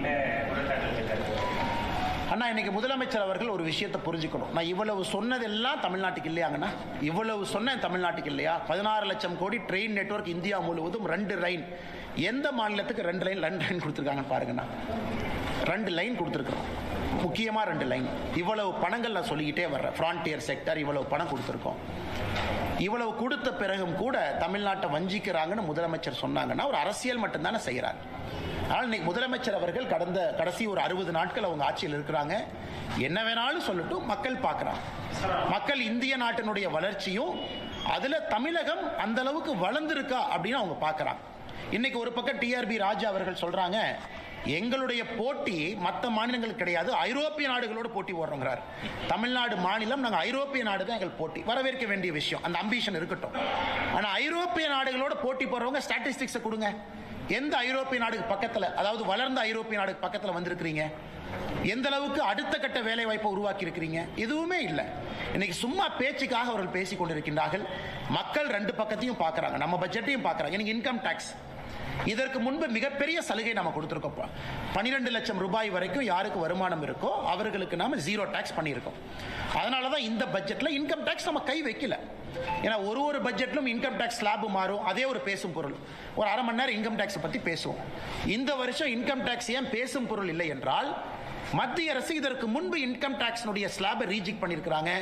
அண்ணா, இன்னைக்கு முதலமைச்சர் அவர்கள் ஒரு விஷயத்தை புரிஞ்சுக்கணும். நான் இவ்வளவு சொன்னதெல்லாம் தமிழ்நாட்டுக்கு இல்லையாங்கண்ணா? இவ்வளவு சொன்னேன் தமிழ்நாட்டுக்கு இல்லையா? 16 லட்சம் கோடி ட்ரெயின் நெட்வொர்க் இந்தியா முழுவதும் 2 லைன். எந்த மாநிலத்துக்கு 2 லைன் கொடுத்துருக்காங்கன்னு பாருங்கண்ணா. 2 லைன் கொடுத்துருக்கோம், முக்கியமா 2 லைன். இவ்வளவு பணங்கள் நான் சொல்லிக்கிட்டே வர்றேன். ஃப்ரான்டியர் செக்டர் இவ்வளவு பணம் கொடுத்துருக்கோம். இவ்வளவு கொடுத்த பிறகும் கூட தமிழ்நாட்டை வஞ்சிக்கிறாங்கன்னு முதலமைச்சர் சொன்னாங்கன்னா ஒரு அரசியல் மட்டும்தானே செய்யறாங்க. ஆனால் இன்னைக்கு முதலமைச்சர் அவர்கள் கடைசி ஒரு 60 நாட்கள் அவங்க ஆட்சியில் இருக்கிறாங்க. என்ன வேணாலும் சொல்லட்டும், மக்கள் பார்க்கிறாங்க. மக்கள் இந்திய நாட்டினுடைய வளர்ச்சியும் அதுல தமிழகம் அந்த அளவுக்கு வளர்ந்திருக்கா அப்படின்னு அவங்க பார்க்கறாங்க. இன்னைக்கு ஒரு பக்கம் டிஆர்பி ராஜா அவர்கள் சொல்றாங்க, எங்களுடைய போட்டி மற்ற மாநிலங்கள் கிடையாது, ஐரோப்பிய நாடுகளோடு போட்டி போடுறோங்கிறார். தமிழ்நாடு மாநிலம் நாங்கள் ஐரோப்பிய நாடு தான் எங்கள் போட்டி. வரவேற்க வேண்டிய விஷயம், அந்த அம்பிஷன் இருக்கட்டும். ஆனால் ஐரோப்பிய நாடுகளோடு போட்டி போடுறவங்க ஸ்டாட்டிஸ்டிக்ஸை கொடுங்க. எந்த ஐரோப்பிய நாடுக்கு பக்கத்தில், அதாவது வளர்ந்த ஐரோப்பிய நாடுக்கு பக்கத்தில் வந்திருக்கிறீங்க? எந்த அளவுக்கு அடுத்த கட்ட வேலை வாய்ப்பை உருவாக்கி இருக்கிறீங்க? எதுவுமே இல்லை. இன்னைக்கு சும்மா பேச்சுக்காக அவர்கள் பேசிக் கொண்டிருக்கின்றார்கள். மக்கள் 2 பக்கத்தையும் பார்க்கறாங்க, நம்ம பட்ஜெட்டையும் பார்க்கறாங்க. எனக்கு இன்கம் டாக்ஸ் இதற்கு முன்பு மிகப்பெரிய சலுகை நம்ம கொடுத்திருக்கோம். 12 லட்சம் ரூபாய் வரைக்கும் யாருக்கு வருமானம் இருக்கோ அவர்களுக்கு நாம 0 டாக்ஸ் பண்ணியிருக்கோம். அதனாலதான் இந்த பட்ஜெட்ல இன்கம் டாக்ஸ் நம்ம கை வைக்கல. ஏன்னா ஒரு பட்ஜெட்லும் இன்கம் டாக்ஸ் ஸ்லாப் மாறும். அதே ஒரு பேசும் பொருள். ஒரு அரை மணி நேரம் இன்கம் டாக்ஸ் பத்தி பேசுவோம். இந்த வருஷம் இன்கம் டாக்ஸ் ஏன் பேசும் பொருள் இல்லை என்றால், மத்திய அரசு இதற்கு முன்பு இன்கம் டாக்ஸ் ரீஜெக்ட் பண்ணியிருக்கிறாங்க.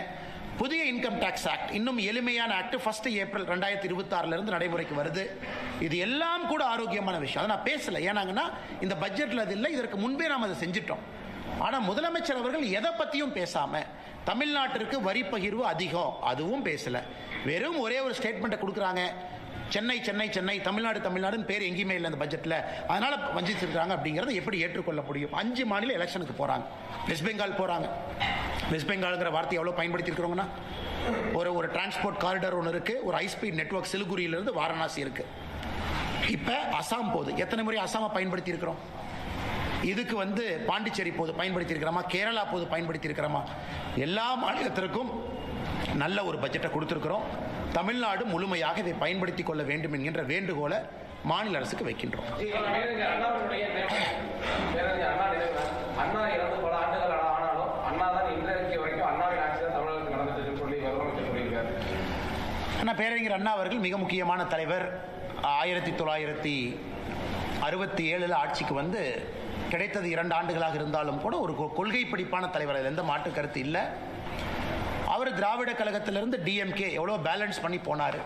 புதிய இன்கம் டாக்ஸ் ஆக்ட், இன்னும் எளிமையான ஆக்ட் 1 ஏப்ரல் 2026 இருந்து நடைமுறைக்கு வருது. இது எல்லாம் கூட ஆரோக்கியமான விஷயம். அதை நான் பேசல, ஏன்னாங்கன்னா இந்த பட்ஜெட்ல அது இல்லை, இதற்கு முன்பே நாம் அதை செஞ்சிட்டோம். ஆனா முதலமைச்சர் அவர்கள் எதை பத்தியும் பேசாம தமிழ்நாட்டிற்கு வரி பகிர்வு அதிகம் அதுவும் பேசல. வெறும் ஒரே ஒரு ஸ்டேட்மெண்ட் கொடுக்குறாங்க, சென்னை சென்னை சென்னை, தமிழ்நாடு தமிழ்நாடுன்னு பேர் எங்கேயுமே இல்லை அந்த பட்ஜெட்ல, அதனால வஞ்சிச்சிருக்காங்க. அப்படிங்கறத எப்படி ஏற்றுக்கொள்ள முடியும்? 5 மாநில எலெக்ஷனுக்கு போறாங்க. வெஸ்ட் பெங்கால் போறாங்க. வெஸ்ட் பெங்கால்ங்கிற வார்த்தை எவ்வளவு பயன்படுத்தி இருக்கிறோம்னா, ஒரு டிரான்ஸ்போர்ட் காரிடார் ஒன்று இருக்கு, ஒரு ஹை ஸ்பீட் நெட்வொர்க் சிலிகுரியிலிருந்து வாரணாசி இருக்கு. இப்ப அசாம் போகுது. எத்தனை முறை அசாமை பயன்படுத்தி இருக்கிறோம்? இதுக்கு பாண்டிச்சேரி போது பயன்படுத்தி இருக்கிறோமா, கேரளா போது பயன்படுத்தி இருக்கிறோமா, எல்லா மாநிலத்திற்கும் நல்ல ஒரு பட்ஜெட்டை கொடுத்திருக்கிறோம். தமிழ்நாடு முழுமையாக இதை பயன்படுத்திக் கொள்ள வேண்டும் என்கின்ற வேண்டுகோளை மாநில அரசுக்கு வைக்கின்றோம். அண்ணா இறந்து பல ஆண்டுகள் ஆனாலும் அண்ணா தான் இன்றைக்கு வரைக்கும் அண்ணாவின் ஆட்சி தான் தமிழகத்தில் நடந்துட்டு சொல்லி முதலமைச்சர் சொல்லியிருக்காரு. அண்ணா பேரறிஞர் அண்ணா அவர்கள் மிக முக்கியமான தலைவர். 1967 ஆட்சிக்கு கிடைத்தது 2 ஆண்டுகளாக இருந்தாலும் கூட ஒரு கொள்கை பிடிப்பான தலைவர், அதில் எந்த மாற்று கருத்து இல்லை. அவர் திராவிட கழகத்திலிருந்து டிஎம்கே எவ்வளோ பேலன்ஸ் பண்ணி போனார்.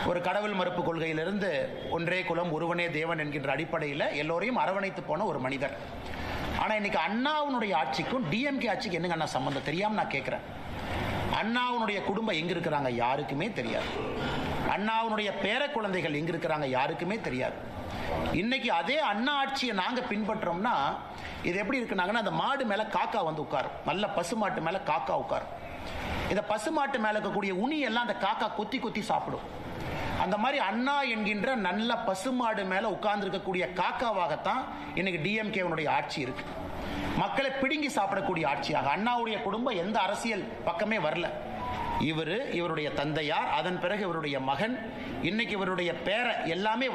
ஒரு கடவுள் மறுப்பு கொள்கையிலிருந்து ஒன்றே குலம் ஒருவனே தேவன் என்கின்ற அடிப்படையில் எல்லோரையும் அரவணைத்து போன ஒரு மனிதர். ஆனால் இன்னைக்கு அண்ணாவுடைய ஆட்சிக்கும் டிஎம்கே ஆட்சிக்கு என்னங்க அண்ணா சம்பந்தம் தெரியாமல் நான் கேட்குறேன். அண்ணாவுடைய குடும்பம் எங்க இருக்கிறாங்க யாருக்குமே தெரியாது. அண்ணாவுடைய பேர குழந்தைகள் எங்க இருக்கிறாங்க யாருக்குமே தெரியாது. இன்னைக்கு அதே அண்ணா ஆட்சியை நாங்க பின்பற்றோம்னா இது எப்படி இருக்குனாங்கன்னா, அந்த மாடு மேல காக்கா உட்காரும், நல்ல பசுமாட்டு மேல காக்கா உட்காரும். இந்த பசுமாட்டு மேல இருக்கக்கூடிய உனி எல்லாம் அந்த காக்கா கொத்தி கொத்தி சாப்பிடும். அந்த மாதிரி அண்ணா என்கின்ற நல்ல பசுமாடு மேல உட்கார்ந்து இருக்கக்கூடிய காக்காவாகத்தான் இன்னைக்கு டிஎம்கே ஆட்சி இருக்கு. மக்களை பிடுங்கி சாப்பிடக்கூடிய ஆட்சியாக. அண்ணாவுடைய குடும்பம் எந்த அரசியல் பக்கமே வரல. இவருடைய தந்தையார், அதன் பிறகு இவருடைய மகன், இன்னைக்கு இவருடைய பேரை எல்லாமே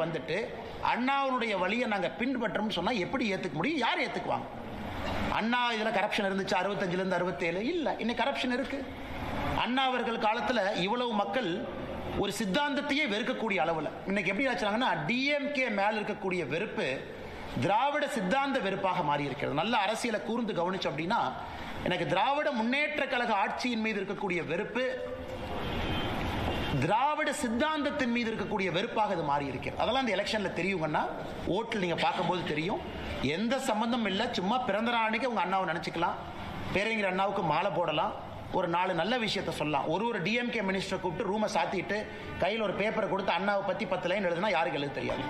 அண்ணாவுடைய வழியை நாங்க பின்பற்றோம்னு சொன்னா எப்படி ஏத்துக்க முடியும்? யார் ஏத்துக்குவாங்க? அண்ணா இதுல கரப்ஷன் இருந்துச்சு 65 இருந்து 67 இல்ல, இன்னைக்கு கரப்ஷன் இருக்கு. அண்ணா அவர்கள் காலத்துல இவ்வளவு மக்கள் ஒரு சித்தாந்தத்தையே வெறுக்கக்கூடிய அளவுல இன்னைக்கு எப்படி ஆச்சுனாங்கன்னா, டிஎம்கே மேல இருக்கக்கூடிய வெறுப்பு திராவிட சித்தாந்த வெறுப்பாக மாறி இருக்கிறது. நல்ல அரசியலை கூர்ந்து கவனிச்சு அப்படின்னா, எனக்கு திராவிட முன்னேற்ற கழக ஆட்சியின் மீது இருக்கக்கூடிய வெறுப்பு திராவிட சித்தாந்தத்தின் மீது இருக்கக்கூடிய வெறுப்பாக இது மாறி இருக்கிறது. அதெல்லாம் இந்த எலெக்ஷன்ல தெரியுங்கன்னா, ஓட்டில் நீங்க பார்க்கும்போது தெரியும். எந்த சம்பந்தம் இல்லை, சும்மா பிறந்த நாள் அன்னைக்கு உங்க அண்ணாவை நினைச்சுக்கலாம், பேரறிஞர் அண்ணாவுக்கு மாலை போடலாம், ஒரு 4 நல்ல விஷயத்த சொல்லலாம். ஒரு டிஎம்கே மினிஸ்டரை கூப்பிட்டு ரூமை சாத்திட்டு கையில் ஒரு பேப்பரை கொடுத்து அண்ணாவை பத்தி 10 லைன் எழுதுனா யாருக்கு எழுத தெரியாது.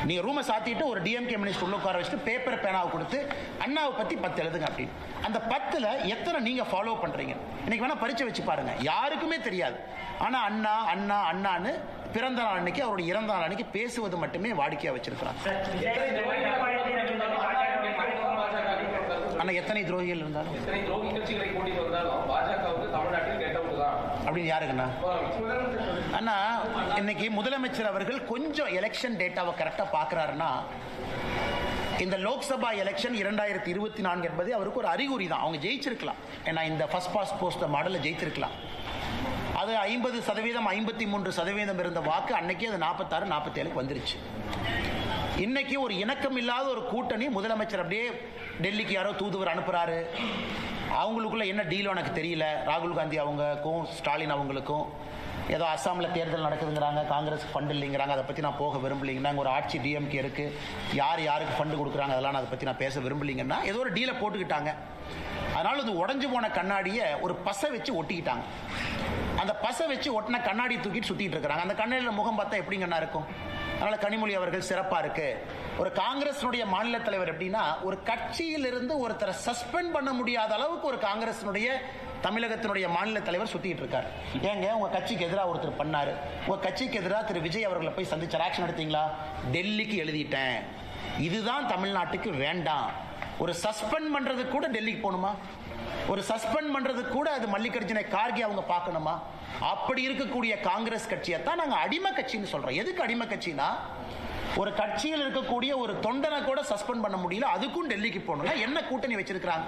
நீங்க ரூமை சாத்திட்டு ஒரு டிஎம்கே மினிஸ்டர் உள்ள உட்கார வச்சுட்டு பேப்பர் பேனாவை கொடுத்து அண்ணாவை பத்தி 10 எழுதுங்க அப்படின்னு. அந்த 10ல எத்தனை நீங்க ஃபாலோ பண்றீங்க? இன்னைக்கு வேணா பரிச்சை வச்சு பாருங்க, யாருக்குமே தெரியாது. ஆனா அண்ணா அண்ணா அண்ணான்னு பிறந்த நாள் அன்னைக்கு, அவருடைய இறந்த நாள் அன்னைக்கு பேசுவது மட்டுமே வாடிக்கையா வச்சிருக்கிறாங்க. ஆனா எத்தனை துரோகிகள் இருந்தாலும், எத்தனை துரோகி கட்சிகளை கூட்டிட்டு வந்தாலும் பாஜகவுக்கு தமிழ்நாட்டில் கெட்ட விட்டுதான் அப்படின்னு யாருக்குண்ணா? அண்ணா இன்னைக்கு முதலமைச்சர் அவர்கள் கொஞ்சம் எலெக்ஷன் டேட்டாவை கரெக்டா பாக்குறாருன்னா, இந்த லோக்சபா எலெக்ஷன் 2024 என்பது அவருக்கு ஒரு அறிகுறி தான். அவங்க ஜெயிச்சிருக்கலாம், ஏன்னா இந்த ஃபர்ஸ்ட் பாஸ்ட் போஸ்ட் மாடல்ல ஜெயிச்சிருக்கலாம். அது 50%, 53% இருந்த வாக்கு அன்னைக்கு அது 46, 47 வந்துருச்சு. இன்னைக்கு ஒரு இணக்கம் இல்லாத ஒரு கூட்டணி, முதலமைச்சர் அப்படியே டெல்லிக்கு யாரோ தூதுவர் அனுப்புறாரு. அவங்களுக்குள்ள என்ன டீலோ எனக்கு தெரியல. ராகுல் காந்தி அவங்களுக்கும் ஸ்டாலின் அவங்களுக்கும் ஏதோ அஸ்ஸாமில் தேர்தல் நடக்குதுங்கிறாங்க, காங்கிரஸ் ஃபண்ட் இல்லைங்கிறாங்க, அதை பற்றி நான் போக விரும்பலைங்கன்னா, ஒரு ஆட்சி டிஎம்கே இருக்கு, யாருக்கு ஃபண்டு கொடுக்குறாங்க அதெல்லாம் அதை பற்றி நான் பேச விரும்பலைங்கன்னா ஏதோ ஒரு டீலை போட்டுக்கிட்டாங்க. அதனால இது உடஞ்சு போன கண்ணாடியை ஒரு பசை வச்சு ஒட்டிக்கிட்டாங்க. அந்த பசை வச்சு ஒட்டின கண்ணாடி தூக்கிட்டு சுத்திட்டு இருக்காங்க. அந்த கண்ணாடியில் முகம் பார்த்தா எப்படிங்கன்னா இருக்கும். அதனால கனிமொழி அவர்கள் சிறப்பா இருக்கு. ஒரு காங்கிரஸினுடைய மாநில தலைவர் எப்படின்னா, ஒரு கட்சியிலிருந்து ஒருத்தரை சஸ்பெண்ட் பண்ண முடியாத அளவுக்கு ஒரு காங்கிரஸினுடைய தமிழகத்தினுடைய மாநில தலைவர் சுத்திட்டு இருக்காரு. ஏங்க உங்க கட்சிக்கு எதிராக ஒருத்தர் பண்ணாரு, உங்க கட்சிக்கு எதிராக திரு விஜய் அவர்களை போய் சந்திச்சு ஆக்ஷன் எடுத்தீங்களா? டெல்லிக்கு எழுதிட்டேன். இதுதான் தமிழ்நாட்டுக்கு வேண்டாம். ஒரு சஸ்பெண்ட் பண்றது கூட டெல்லிக்கு போகணுமா? ஒரு சஸ்பெண்ட் பண்றது கூட அது மல்லிகார்ஜுன கார்கே அவங்க பார்க்கணுமா? அப்படி இருக்கக்கூடிய காங்கிரஸ் கட்சியை தான் நாங்க அடிமை கட்சின்னு சொல்றோம். எதுக்கு அடிமை கட்சினா, ஒரு கட்சியில் இருக்கக்கூடிய ஒரு தொண்டனை கூட சஸ்பெண்ட் பண்ண முடியல, அதுக்கும் டெல்லிக்கு போகணும். என்ன கூட்டணி வச்சிருக்காங்க?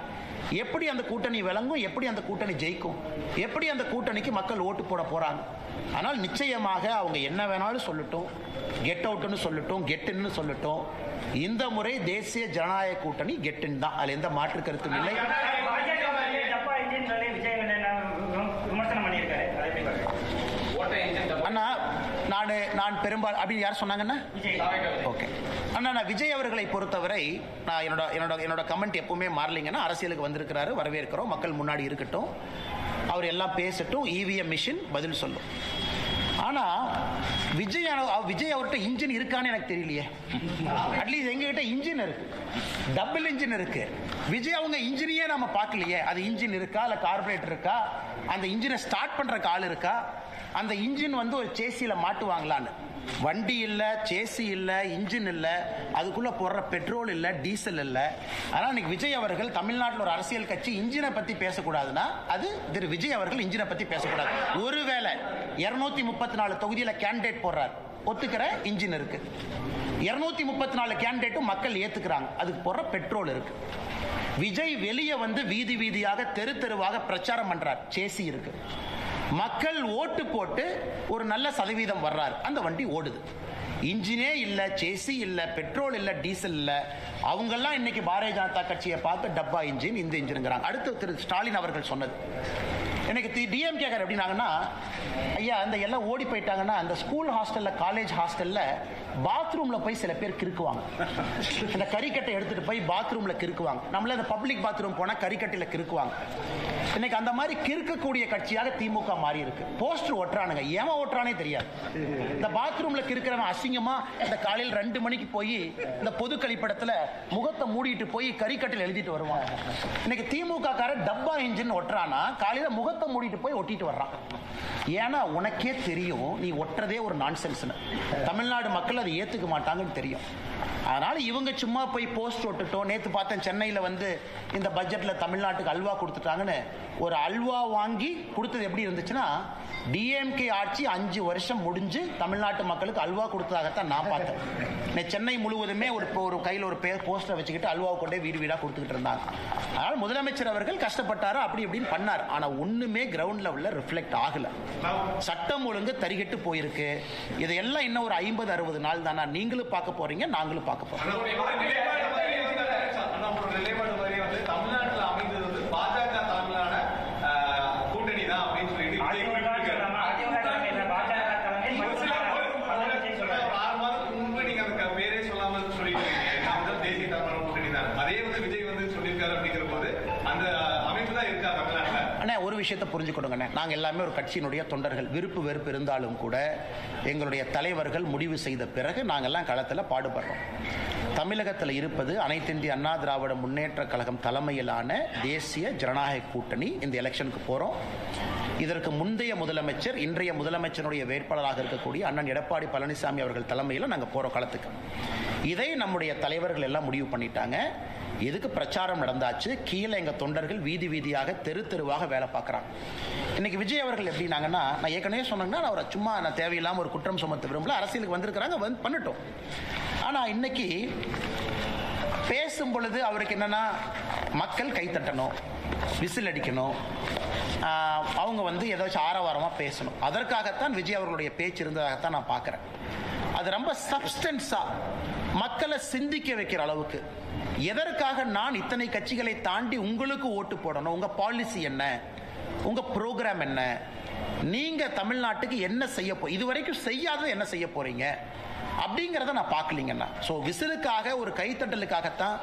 எப்படி அந்த கூட்டணி விளங்கும்? எப்படி அந்த கூட்டணி ஜெயிக்கும்? எப்படி அந்த கூட்டணிக்கு மக்கள் ஓட்டு போட போறாங்க? ஆனால் நிச்சயமாக அவங்க என்ன வேணாலும் சொல்லட்டும், கெட் அவுட்னு சொல்லட்டும், கெட்டுன்னு சொல்லட்டும், இந்த முறை தேசிய ஜனநாயக கூட்டணி கெட்டுன்னு தான். அதுல எந்த மாற்று கருத்தும் இல்லை. அண்ணா நான் பெரும்பாலும் அப்படின்னு யார் சொன்னாங்கன்னா, ஓகே அண்ணா, நான் விஜய் அவர்களை பொறுத்தவரை நான் என்னோட கமெண்ட் எப்பவுமே மாறலிங்கன்னா, அரசியலுக்கு வந்திருக்கிறாரு, வரவேற்கிறோம், மக்கள் முன்னாடி இருக்கட்டும், அவர் எல்லாம் பேசட்டும், இவிஎம் மிஷின் பதில் சொல்லும். ஆனா விஜய் அவர்கிட்ட இன்ஜின் இருக்கான்னு எனக்கு தெரியலையே. அட்லீஸ்ட் எங்ககிட்ட இன்ஜின் இருக்கு, டபுள் இன்ஜின் இருக்கு. விஜய் அவங்க இன்ஜினையே நம்ம பார்க்கலையே. அது இன்ஜின் இருக்கா, இல்ல கார்பரேட்டர் இருக்கா, அந்த இன்ஜினை ஸ்டார்ட் பண்ற ஆள் இருக்கா, அந்த இன்ஜின் ஒரு சேசியில மாட்டுவாங்களான்னு வண்டி இல்லை, சேசி இல்லை, இன்ஜின் இல்லை, அதுக்குள்ளே போடுற பெட்ரோல் இல்லை, டீசல் இல்லை. ஆனால் இன்னைக்கு விஜய் அவர்கள் தமிழ்நாட்டில் ஒரு அரசியல் கட்சி இன்ஜினை பற்றி பேசக்கூடாதுன்னா அது திரு விஜய் அவர்கள் இன்ஜினை பற்றி பேசக்கூடாது. ஒருவேளை 234 தொகுதியில் கேண்டிடேட் போடுறார், ஒத்துக்கிற இன்ஜின் இருக்கு. 234 கேண்டிடேட்டும் மக்கள் ஏத்துக்கிறாங்க, அதுக்கு போடுற பெட்ரோல் இருக்கு. விஜய் வெளியே வந்து வீதி வீதியாக தெரு தெருவாக பிரச்சாரம் பண்றார், சேசி இருக்கு. மக்கள் ஓட்டு போட்டு ஒரு நல்ல சதவீதம் வர்றாரு, அந்த வண்டி ஓடுது. இன்ஜினே இல்ல, சேசி இல்ல, பெட்ரோல் இல்ல, டீசல் இல்ல. அவங்கெல்லாம் இன்னைக்கு பாரதிய ஜனதா கட்சியை பார்த்து டப்பா இன்ஜின், இந்த இன்ஜின்ங்கிறாங்க. அடுத்து திரு ஸ்டாலின் அவர்கள் சொன்னது எனக்கு டிஎம்கே எப்படின்னாங்கன்னா, ஐயா அந்த எல்லாம் ஓடி போயிட்டாங்கன்னா அந்த ஸ்கூல் ஹாஸ்டல்ல, காலேஜ் ஹாஸ்டல்ல பாத்ரூம்ல போய் சில பேர் கிறுக்குவாங்க. அந்த கறிக்கட்டை எடுத்துட்டு போய் பாத்ரூம்ல கிறுக்குவாங்க. நம்மள அந்த பப்ளிக் பாத்ரூம் போனா கறிக்கட்டையில கிறுக்குவாங்க. இன்னைக்கு அந்த மாதிரி கிறுக்கக்கூடிய கட்சியாக திமுக மாறி இருக்கு. போஸ்டர் ஒட்டுறானுங்க, ஏமா ஒட்டுறானே தெரியாது. இந்த பாத்ரூம்ல கிறுக்கிறவன் அசிங்கமா இந்த காலையில் 2 மணிக்கு போய் இந்த பொது கழிப்பிடத்துல முகத்தை மூடிட்டு போய் கறிக்கட்டையில் எழுதிட்டு வருவான். இன்னைக்கு திமுக கார டப்பா இன்ஜின் ஒட்டுறானா காலையில முகத்தை மூடிட்டு போய் ஒட்டிட்டு வர்றான். ஏன்னா உனக்கே தெரியும் நீ ஒட்டுறதே ஒரு நான்சென்ஸ். தமிழ்நாடு மக்கள் அதை ஏத்துக்க மாட்டாங்கன்னு தெரியும். அதனால இவங்க சும்மா போய் போஸ்ட் ஒட்டுட்டோம். நேற்று பார்த்தேன் சென்னையில் வந்து இந்த பட்ஜெட்ல தமிழ்நாட்டுக்கு அல்வா கொடுத்துட்டாங்கன்னு. ஒரு அல்வா வாங்கி கொடுத்தது எப்படி இருந்துச்சுன்னா, டிஎம்கே ஆட்சி 5 வருஷம் முடிஞ்சு தமிழ்நாட்டு மக்களுக்கு அல்வா கொடுத்ததாகத்தான் நான் பார்த்தேன். சென்னை முழுவதுமே ஒரு கையில் ஒரு போஸ்டரை வச்சுக்கிட்டு அல்வாவை கொண்டே வீடு வீடாக கொடுத்துக்கிட்டு இருந்தாங்க. அதனால முதலமைச்சர் அவர்கள் கஷ்டப்பட்டாரோ அப்படி இப்படின்னு பண்ணார். ஆனா ஒண்ணுமே கிரவுண்ட் லெவல்ல ரிஃப்ளெக்ட் ஆகல. சட்டம் ஒழுங்கு தரிகட்டு போயிருக்கு. இதெல்லாம் இன்னும் ஒரு 50-60 நாள் தானா. நீங்களும் பார்க்க போறீங்க, நாங்களும் பார்க்க போறோம். தமிழ்நாட்டில் அமைந்தது வந்து பாஜக தலைமையிலான கூட்டணி தான் அப்படின்னு சொல்லிட்டு பேரே சொல்லாம சொல்லிட்டு தேசிய தலைமையிலான கூட்டணி தான். அதே வந்து விஜய் வந்து சொல்லியிருக்காரு அப்படிங்கிற போது அந்த அமைப்பு தான் இருக்கா தமிழ்நாட்டில். அண்ணா ஒரு விஷயத்தை புரிஞ்சுக்கணுங்கண்ணே, நாங்கள் எல்லாமே ஒரு கட்சியினுடைய தொண்டர்கள். விருப்பு வெறுப்பு இருந்தாலும் கூட எங்களுடைய தலைவர்கள் முடிவு செய்த பிறகு நாங்கள்லாம் களத்தில் பாடுபடுறோம். தமிழகத்தில் இருப்பது அனைத்து இந்திய அண்ணா திராவிட முன்னேற்ற கழகம் தலைமையிலான தேசிய ஜனநாயக கூட்டணி. இந்த எலெக்ஷனுக்கு போகிறோம். இதற்கு முந்தைய முதலமைச்சர், இன்றைய முதலமைச்சருடைய வேட்பாளராக இருக்கக்கூடிய அண்ணன் எடப்பாடி பழனிசாமி அவர்கள் தலைமையில் நாங்கள் போகிறோம் களத்துக்கு. இதை நம்முடைய தலைவர்கள் எல்லாம் முடிவு பண்ணிட்டாங்க. எதுக்கு பிரச்சாரம் நடந்தாச்சு, கீழே எங்கள் தொண்டர்கள் வீதி வீதியாக தெரு தெருவாக வேலை பார்க்குறாங்க. இன்னைக்கு விஜய் அவர்கள் எப்படின்னாங்கன்னா, நான் ஏற்கனவே சொன்னேங்கன்னா அவரை சும்மா நான் தேவையில்லாமல் ஒரு குற்றம் சுமத்த விரும்பல. அரசியலுக்கு வந்திருக்கிறாங்க, பண்ணட்டும். ஆனால் இன்னைக்கு பேசும் பொழுது அவருக்கு என்னன்னா, மக்கள் கைத்தட்டணும், விசில் அடிக்கணும், அவங்க வந்து ஏதாச்சும் ஆரவாரமாக பேசணும். அதற்காகத்தான் விஜய் அவர்களுடைய பேச்சு இருந்ததாகத்தான் நான் பார்க்குறேன். அது ரொம்ப சப்ஸ்டன்ஸா மக்களை சிந்திக்க வைக்கிற அளவுக்கு, எதற்காக நான் இத்தனை கட்சிகளை தாண்டி உங்களுக்கு ஓட்டு போடணும், உங்க பாலிசி என்ன, உங்க ப்ரோக்ராம் என்ன, நீங்க தமிழ்நாட்டுக்கு என்ன செய்ய இதுவரைக்கும் செய்யாத என்ன செய்ய போறீங்க அப்படிங்கிறத நான் பார்க்கலீங்கன்னா. ஸோ விசிலுக்காக ஒரு கைத்தட்டலுக்காகத்தான்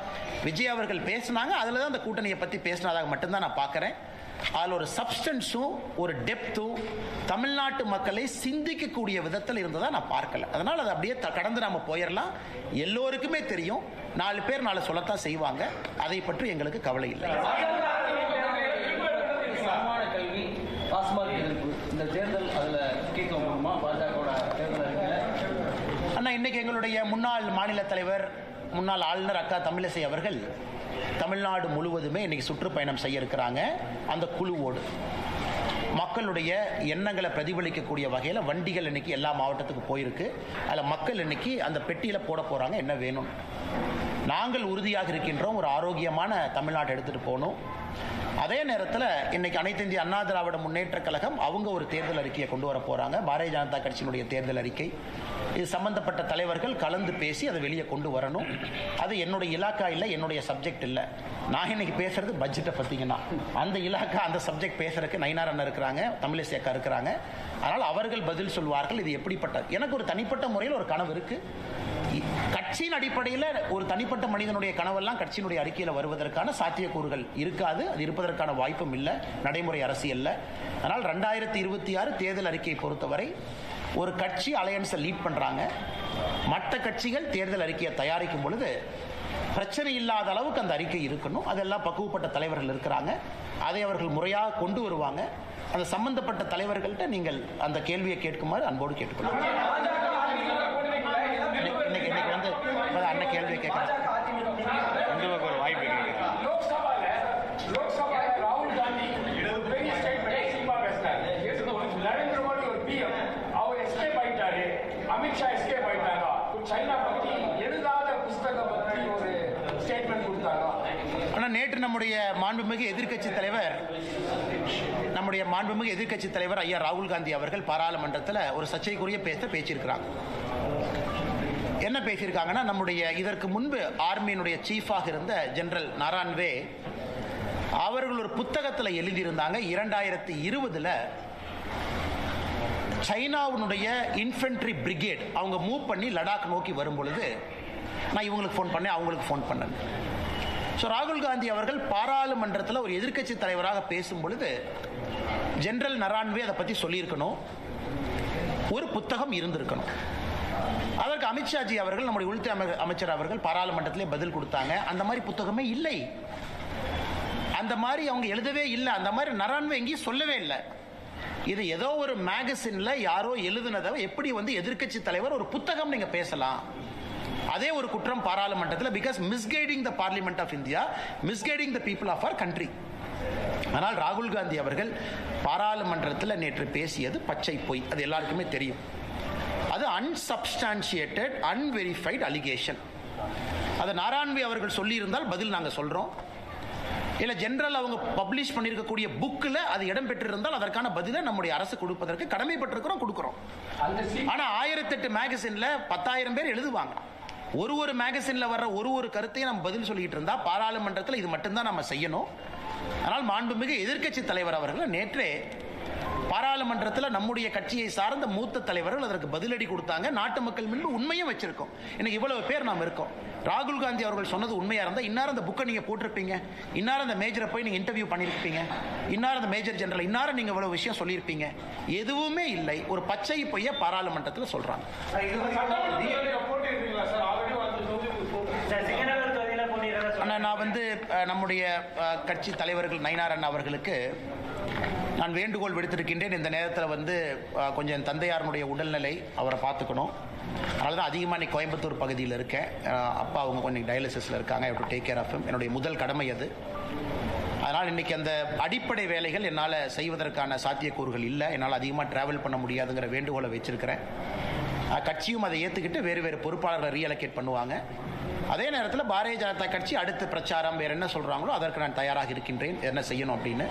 விஜய் அவர்கள் பேசினாங்க. அதில் தான் அந்த கூட்டணியை பற்றி பேசினதாக மட்டும்தான் நான் பார்க்குறேன். அதில் ஒரு சப்ஸ்டன்ஸும் ஒரு டெப்த்தும் தமிழ்நாட்டு மக்களை சிந்திக்கக்கூடிய விதத்தில் இருந்ததா நான் பார்க்கல. அதனால் அதை அப்படியே கடந்து நாம போயிடலாம். எல்லோருக்குமே தெரியும், 4 பேர் 4 சொல்லத்தான் செய்வாங்க. அதை பற்றி எங்களுக்கு கவலை இல்லை. சமமான கல்வி, பாஸ்மார்க் எதிர்ப்பு, இந்த தேர்தல் அதில் முக்கியத்துவம் வருமா பாஜகவோட தேர்தல் இருக்குல்ல? அண்ணா இன்னைக்கு எங்களுடைய முன்னாள் மாநில தலைவர், முன்னாள் ஆளுநர் அக்கா தமிழிசை அவர்கள் தமிழ்நாடு முழுவதுமே இன்னைக்கு சுற்றுப்பயணம் செய்ய இருக்கிறாங்க. அந்த குழுவோடு மக்களுடைய எண்ணங்களை பிரதிபலிக்கக்கூடிய வகையில் வண்டிகள் இன்னைக்கு எல்லா மாவட்டத்துக்கு போயிருக்கு. அதில் மக்கள் இன்னைக்கு அந்த பெட்டியில் போட போகிறாங்க என்ன வேணும். நாங்கள் உறுதியாக இருக்கின்றோம், ஒரு ஆரோக்கியமான தமிழ்நாட்டை எடுத்துகிட்டு போகணும். அதே நேரத்தில் இன்னைக்கு அனைத்து இந்திய அண்ணா திராவிட முன்னேற்ற கழகம் அவங்க ஒரு தேர்தல் அறிக்கையை கொண்டு வர போகிறாங்க. பாரதிய ஜனதா கட்சியினுடைய தேர்தல் அறிக்கை. இது சம்பந்தப்பட்ட தலைவர்கள் கலந்து பேசி அதை வெளியே கொண்டு வரணும். அது என்னுடைய இலாக்கா இல்லை, என்னுடைய சப்ஜெக்ட் இல்லை. நான் இன்னைக்கு பேசுறது பட்ஜெட்டை பற்றிங்கன்னா, அந்த இலாக்கா அந்த சப்ஜெக்ட் பேசுறதுக்கு நயினார் அண்ணன் இருக்கிறாங்க, தமிழிசை அக்கா இருக்கிறாங்க. அதனால் அவர்கள் பதில் சொல்வார்கள். இது எப்படிப்பட்ட, எனக்கு ஒரு தனிப்பட்ட முறையில் ஒரு கனவு இருக்கு. கட்சியின் அடிப்படையில் ஒரு தனிப்பட்ட மனிதனுடைய கனவெல்லாம் கட்சியினுடைய அறிக்கையில் வருவதற்கான சாத்தியக்கூறுகள் இருக்காது. அது இருப்பதற்கான வாய்ப்பும் இல்லை நடைமுறை அரசியல்ல. அதனால் 2026 தேர்தல் அறிக்கையை பொறுத்தவரை ஒரு கட்சி அலையன்ஸை லீட் பண்றாங்க. மற்ற கட்சிகள் தேர்தல் அறிக்கையை தயாரிக்கும் பொழுது பிரச்சனை இல்லாத அளவுக்கு அந்த அறிக்கை இருக்கணும். அதெல்லாம் பக்குவப்பட்ட தலைவர்கள் இருக்கிறாங்க. அதை அவர்கள் முறையாக கொண்டு வருவாங்க. அந்த சம்பந்தப்பட்ட தலைவர்கள்ட்ட நீங்கள் அந்த கேள்வியை கேட்குமாறு அன்போடு கேட்டுக்கொள்ளுங்கள். வாய்ப்பை கேட்கறேன். ஒரு வாய்ப்பு லோக்சபால ராகுல் காந்தி ஒரு பெரிய ஸ்டேட்மெண்ட் சினிமா பேசினாரு. நரேந்திர மோடி ஒரு பிஎம், அவர் எஸ்கேப் ஆயிட்டாரு, அமித்ஷா எஸ்கேப் ஆயிட்டாங்க. சைனா பத்தி எழுதாத புஸ்தகம் பத்தி ஒரு ஸ்டேட்மெண்ட் கொடுத்தாங்க. ஆனால் நேற்று நம்முடைய மாண்புமிகு எதிர்க்கட்சி தலைவர் ஐயா ராகுல் காந்தி அவர்கள் பாராளுமன்றத்தில் ஒரு சர்ச்சைக்குரிய பேச்சிருக்கிறாங்க. என்ன பேசியிருக்காங்கன்னா, நம்முடைய இதற்கு முன்பு ஆர்மியினுடைய சீஃபாக இருந்த ஜெனரல் நாரான்வே அவர்கள் ஒரு புத்தகத்தில் எழுதியிருந்தாங்க, 2020 சைனாவுடைய இன்ஃபென்ட்ரி பிரிகேட் அவங்க மூவ் பண்ணி லடாக் நோக்கி வரும் பொழுது நான் இவங்களுக்கு ஃபோன் பண்ணேன், அவங்களுக்கு ஃபோன் பண்ணேன். ஸோ ராகுல் காந்தி அவர்கள் பாராளுமன்றத்தில் ஒரு எதிர்க்கட்சி தலைவராக பேசும் பொழுது ஜெனரல் நரான்வே அதை பற்றி சொல்லியிருக்கணும், ஒரு புத்தகம் இருந்திருக்கணும். அதற்கு அமித்ஷாஜி அவர்கள், நம்முடைய உள்துறை அமைச்சர் அவர்கள் பாராளுமன்றத்திலே பதில் கொடுத்தாங்க, அந்த மாதிரி புத்தகமே இல்லை, அந்த மாதிரி அவங்க எழுதவே இல்லை, அந்த மாதிரி நரான்வே எங்கேயும் சொல்லவே இல்லை. இது ஏதோ ஒரு மேகசின்ல யாரோ எழுதுனதை எப்படி எதிர்க்கட்சி தலைவர் ஒரு புத்தகம் நீங்க பேசலாம்? அதே ஒரு குற்றம் பாராளுமன்றத்தில். Because misguiding the parliament of India, misguiding the people of our country. ஆனால் ராகுல் காந்தி அவர்கள் பாராளுமன்றத்தில் நேற்று பேசியது பச்சை பொய், அது எல்லாருக்குமே தெரியும். அது அன்சப்ஸ்டான்ஷியேட்டட் அன்வெரிஃபைடு அலிகேஷன். அதை நாராயண்வே அவர்கள் சொல்லியிருந்தால் பதில் நாங்கள் சொல்றோம். இல்லை ஜெனரல் அவங்க பப்ளிஷ் பண்ணியிருக்கக்கூடிய புக்கில் அது இடம் பெற்றிருந்தால் அதற்கான பதிலை நம்முடைய அரசு கொடுப்பதற்கு கடமைப்பட்டிருக்கிறோம், கொடுக்கிறோம். ஆனால் 1008 மேகசின்ல 10,000 பேர் எழுதுவாங்க. ஒரு மேகசின்ல வர்ற ஒரு கருத்தையும் நம்ம பதில் சொல்லிட்டு இருந்தா பாராளுமன்றத்தில் இது மட்டும்தான் நம்ம செய்யணும். ஆனால் மாண்புமிகு எதிர்க்கட்சி தலைவர் அவர்கள் நேற்றே பாராளுமன்றத்தில் நம்முடைய கட்சியை சார்ந்த மூத்த தலைவர்கள் அதற்கு பதிலடி கொடுத்தாங்க. நாட்டு மக்கள் முன்பு உண்மையும் வச்சிருக்கோம். இன்னைக்கு இவ்வளவு பேர் நாம் இருக்கோம். ராகுல் காந்தி அவர்கள் சொன்னது உண்மையா இருந்தா இன்னாரும் அந்த புக்கை நீங்க போட்டிருப்பீங்க, இன்னாரும் அந்த மேஜரை போய் நீங்க இன்டர்வியூ பண்ணிருப்பீங்க, இன்னாரும் அந்த மேஜர் ஜெனரல் இன்னாரும் நீங்க இவ்வளவு விஷயம் சொல்லியிருப்பீங்க. எதுவுமே இல்லை, ஒரு பச்சை பொய்ய பாராளுமன்றத்தில் சொல்றாங்க. நான் நம்முடைய கட்சி தலைவர்கள் நயினார் அவர்களுக்கு நான் வேண்டுகோள் விடுத்திருக்கின்றேன். இந்த நேரத்தில் கொஞ்சம் என் தந்தையாரனுடைய உடல்நிலை, அவரை பார்த்துக்கணும். அதனால தான் அதிகமாக இன்னைக்கு கோயம்புத்தூர் பகுதியில் இருக்கேன். அப்பா அவங்க கொஞ்சம் டயாலிசிஸில் இருக்காங்க. To take care of him. என்னுடைய முதல் கடமை அது. அதனால் இன்றைக்கி அந்த அடிப்படை வேலைகள் என்னால் செய்வதற்கான சாத்தியக்கூறுகள் இல்லை. என்னால் அதிகமாக ட்ராவல் பண்ண முடியாதுங்கிற வேண்டுகோளை வச்சிருக்கிறேன். கட்சியும் அதை ஏற்றுக்கிட்டு வேறு பொறுப்பாளர்களை ரீஅலோகேட் பண்ணுவாங்க. அதே நேரத்தில் பாரதிய ஜனதா கட்சி அடுத்த பிரச்சாரம் வேறு என்ன சொல்கிறாங்களோ அதற்கு நான் தயாராக இருக்கின்றேன், என்ன செய்யணும் அப்படின்னு.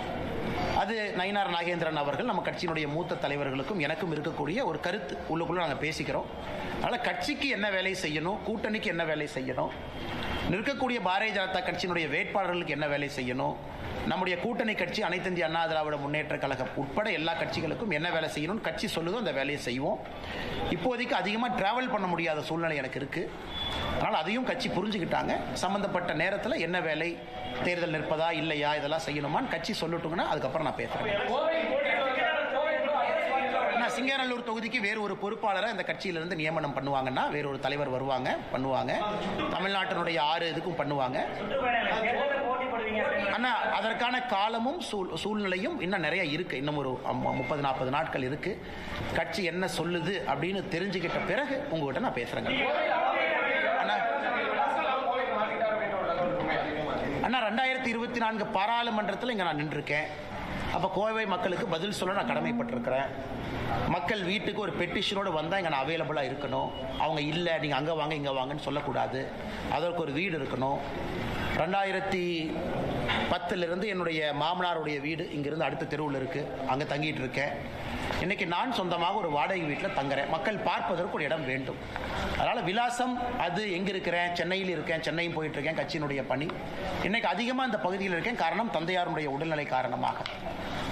அது நயினார் நாகேந்திரன் அவர்கள் நம்ம கட்சியினுடைய மூத்த தலைவர்களுக்கும் எனக்கும் இருக்கக்கூடிய ஒரு கருத்து, உள்ளுக்குள்ளே நாங்கள் பேசிக்கிறோம். அதனால் கட்சிக்கு என்ன வேலை செய்யணும், கூட்டணிக்கு என்ன வேலை செய்யணும், நிற்கக்கூடிய பாரதிய ஜனதா கட்சியினுடைய வேட்பாளர்களுக்கு என்ன வேலை செய்யணும், நம்முடைய கூட்டணி கட்சி அனைத்து இந்திய அண்ணா திராவிட முன்னேற்ற கழகம் உட்பட எல்லா கட்சிகளுக்கும் என்ன வேலை செய்யணும்னு கட்சி சொல்லுதோ அந்த வேலையை செய்வோம். இப்போதைக்கு அதிகமாக டிராவல் பண்ண முடியாத சூழ்நிலை எனக்கு இருக்குது. அதனால் அதையும் கட்சி புரிஞ்சுக்கிட்டாங்க. சம்பந்தப்பட்ட நேரத்தில் என்ன வேலை, தேர்தல் நிற்பதா இல்லையா, இதெல்லாம் செய்யணுமான்னு கட்சி சொல்லட்டுங்கன்னா அதுக்கப்புறம் நான் பேசுகிறேன். சிங்காநல்லூர் தொகுதிக்கு வேறு ஒரு பொறுப்பாளரை இந்த கட்சியிலிருந்து நியமனம் பண்ணுவாங்கன்னா வேறு ஒரு தலைவர் பண்ணுவாங்க. தமிழ்நாட்டினுடைய 6 இதுக்கும் பண்ணுவாங்க. ஆனா அதற்கான காலமும் சூழ்நிலையும் இன்னும் நிறைய இருக்கு. இன்னும் ஒரு 30-40 நாட்கள் இருக்கு. கட்சி என்ன சொல்லுது அப்படின்னு தெரிஞ்சுக்கிட்ட பிறகு உங்ககிட்ட நான் பேசுறேங்க. அண்ணா 2024 பாராளுமன்றத்தில் இங்க நான் நின்றுருக்கேன். அப்போ கோவை மக்களுக்கு பதில் சொல்ல நான் கடமைப்பட்டிருக்கிறேன். மக்கள் வீட்டுக்கு ஒரு பெட்டிஷனோடு வந்தால் இங்கே நான் அவைலபிளாக இருக்கணும். அவங்க இல்லை நீங்கள் அங்கே வாங்க இங்கே வாங்கன்னு சொல்லக்கூடாது. அதற்கு ஒரு வீடு இருக்கணும். 2010 என்னுடைய மாமனாருடைய வீடு இங்கிருந்து அடுத்த தெருவில் இருக்குது, அங்கே தங்கிட்டு இருக்கேன். இன்றைக்கி நான் சொந்தமாக ஒரு வாடகை வீட்டில் தங்குறேன். மக்கள் பார்ப்பதற்கு ஒரு இடம் வேண்டும். அதனால் விலாசம் அது எங்கே இருக்கிறேன், சென்னையில் இருக்கேன், சென்னையும் போயிட்டுருக்கேன், கட்சியினுடைய பணி. இன்றைக்கி அதிகமாக இந்த பகுதியில் இருக்கேன். காரணம் தந்தையாருடைய உடல்நிலை காரணமாக.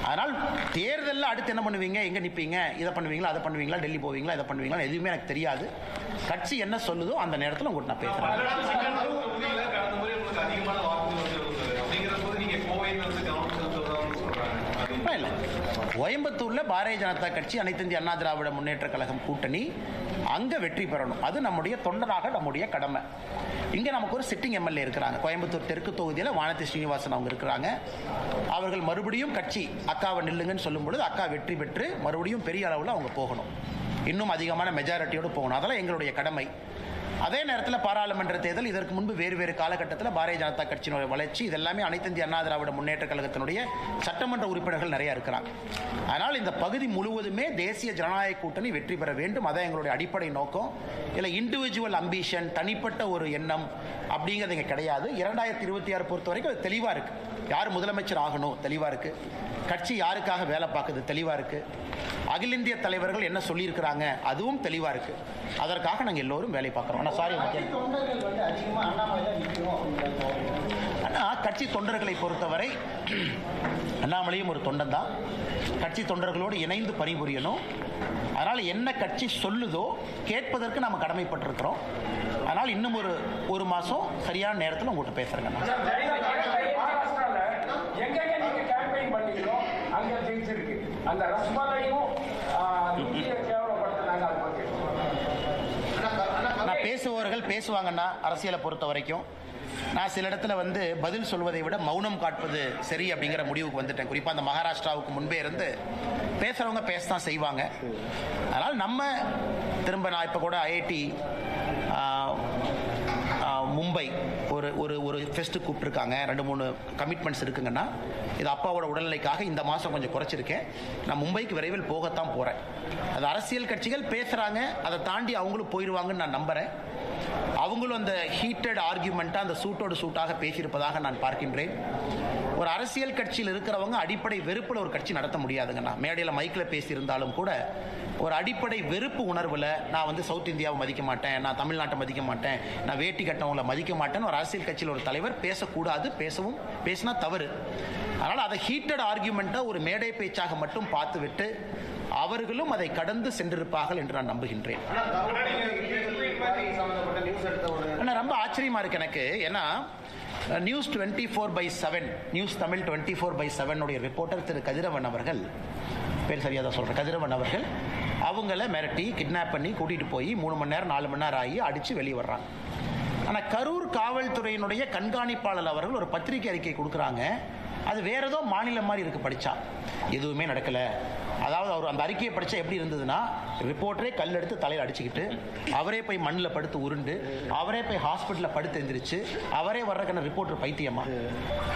அதனால் தேர்தலில் அடுத்து என்ன பண்ணுவீங்க, எங்கே நிற்பீங்க, இதை பண்ணுவீங்களா, அதை பண்ணுவீங்களா, டெல்லி போவீங்களா, இதை பண்ணுவீங்களா, எதுவுமே எனக்கு தெரியாது. கட்சி என்ன சொல்லுதோ அந்த நேரத்தில் உங்கள்கிட்ட நான் பேசுகிறேன். இல்லை, கோயம்புத்தூரில் பாரதிய ஜனதா கட்சி அனைத்து இந்திய அண்ணா திராவிட முன்னேற்ற கழகம் கூட்டணி அங்கே வெற்றி பெறணும். அது நம்முடைய தொண்டராக நம்முடைய கடமை. இங்கே நமக்கு ஒரு சிட்டிங் எம்எல்ஏ இருக்கிறாங்க. கோயம்புத்தூர் தெற்கு தொகுதியில் வானதி ஸ்ரீனிவாசன் அவங்க இருக்கிறாங்க. அவர்கள் மறுபடியும் கட்சி அக்காவை நில்லுங்கன்னு சொல்லும் பொழுது அக்கா வெற்றி பெற்று மறுபடியும் பெரிய அளவில் அவங்க போகணும், இன்னும் அதிகமான மெஜாரிட்டியோடு போகணும். அதெல்லாம் எங்களுடைய கடமை. அதே நேரத்தில் பாராளுமன்ற தேர்தல், இதற்கு முன்பு வேறு வேறு காலகட்டத்தில் பாரதிய ஜனதா கட்சியினுடைய வளர்ச்சி, இதெல்லாமே அனைத்து இந்திய அண்ணா திராவிட முன்னேற்ற கழகத்தினுடைய சட்டமன்ற உறுப்பினர்கள் நிறைய இருக்கிறாங்க. அதனால் இந்த பகுதி முழுவதுமே தேசிய ஜனநாயக கூட்டணி வெற்றி பெற வேண்டும். அதான் எங்களுடைய அடிப்படை நோக்கம். இல்லை இண்டிவிஜுவல் அம்பிஷன், தனிப்பட்ட ஒரு எண்ணம் அப்படிங்கிறது இங்கே கிடையாது. 2026 பொறுத்த வரைக்கும் அது தெளிவாக இருக்கு. யார் முதலமைச்சர் ஆகணும் தெளிவாக இருக்கு. கட்சி யாருக்காக வேலை பார்க்குது தெளிவாக இருக்கு. அகில இந்திய தலைவர்கள் என்ன சொல்லியிருக்கிறாங்க அதுவும் தெளிவாக இருக்கு. அதற்காக நாங்கள் எல்லோரும் வேலை பார்க்குறோம். ஆனால் சாரி, ஆனால் கட்சி தொண்டர்களை பொறுத்தவரை அண்ணாமலையும் ஒரு தொண்டன் தான். கட்சி தொண்டர்களோடு இணைந்து பணிபுரியணும். அதனால் என்ன கட்சி சொல்லுதோ கேட்பதற்கு நாம் கடமைப்பட்டிருக்கிறோம். அதனால் இன்னும் ஒரு மாதம் சரியான நேரத்தில் உங்கள்கிட்ட பேசுகிறேங்க. நான் பேசுபவர்கள் பேசுவாங்கன்னா அரசியலை பொறுத்த வரைக்கும் நான் சில இடத்துல பதில் சொல்வதை விட மௌனம் காட்பது சரி அப்படிங்கிற முடிவுக்கு வந்துட்டேன். குறிப்பாக அந்த மகாராஷ்டிராவுக்கு முன்பே இருந்து பேசுகிறவங்க பேசத்தான் செய்வாங்க. அதனால் நம்ம திரும்ப நான் இப்போ கூட ஐஐடி மும்பை ஒரு ஃபெஸ்ட்டு கூப்பிட்டுருக்காங்க. 2-3 கமிட்மெண்ட்ஸ் இருக்குங்கன்னா, இது அப்பாவோட உடல்நிலைக்காக இந்த மாதம் கொஞ்சம் குறைச்சிருக்கேன். நான் மும்பைக்கு விரைவில் போகத்தான் போகிறேன். அது அரசியல் கட்சிகள் பேசுகிறாங்க, அதை தாண்டி அவங்களும் போயிடுவாங்கன்னு நான் நம்புகிறேன். அவங்களும் அந்த ஹீட்டட் ஆர்கியூமெண்ட்டாக அந்த சூட்டோடு சூட்டாக பேசியிருப்பதாக நான் பார்க்கின்றேன். ஒரு அரசியல் கட்சியில் இருக்கிறவங்க அடிப்படை வெறுப்பில் ஒரு கட்சி நடத்த முடியாதுங்கண்ணா. மேடையில் மைக்கில் பேசியிருந்தாலும் கூட ஒரு அடிப்படை வெறுப்பு உணர்வில் நான் சவுத் இந்தியாவை மதிக்க மாட்டேன், நான் தமிழ்நாட்டை மதிக்க மாட்டேன், நான் வேட்டி கட்டவங்களை மதிக்க மாட்டேன்னு ஒரு அரசியல் கட்சியில் ஒரு தலைவர் பேசக்கூடாது. பேசினா தவறு. அதனால் அதை ஹீட்டட் ஆர்கியூமெண்ட்டை ஒரு மேடை பேச்சாக மட்டும் பார்த்துவிட்டு அவர்களும் அதை கடந்து சென்றிருப்பார்கள் என்று நான் நம்புகின்றேன். ரொம்ப ஆச்சரியமா இருக்கு எனக்கு. ஏன்னா நியூஸ் 24/7 நியூஸ் தமிழ் 24/7 ரிப்போர்ட்டர் திரு கதிரவன் அவர்கள், பேர் சரியாக தான் சொல்கிறேன், கதிரவன் அவர்கள் அவங்கள மிரட்டி கிட்னாப் பண்ணி கூட்டிகிட்டு போய் 3 மணி நேரம் 4 மணி நேரம் ஆகி அடித்து வெளியே வர்றாங்க. ஆனால் கரூர் காவல்துறையினுடைய கண்காணிப்பாளர் அவர்கள் ஒரு பத்திரிகை அறிக்கை கொடுக்குறாங்க. அது வேற ஏதோ மாநிலம் மாதிரி இருக்கு. படித்தா எதுவுமே நடக்கலை. அதாவது அவர் அந்த அறிக்கையை படித்தா எப்படி இருந்ததுன்னா, ரிப்போர்ட்டரே கல் எடுத்து தலையில் அடிச்சுக்கிட்டு, அவரே போய் மண்ணில் படுத்து உருண்டு, அவரே போய் ஹாஸ்பிட்டலில் படுத்து எந்திரிச்சு, அவரே வர்றதுக்கான ரிப்போர்ட்டர் பைத்தியமா.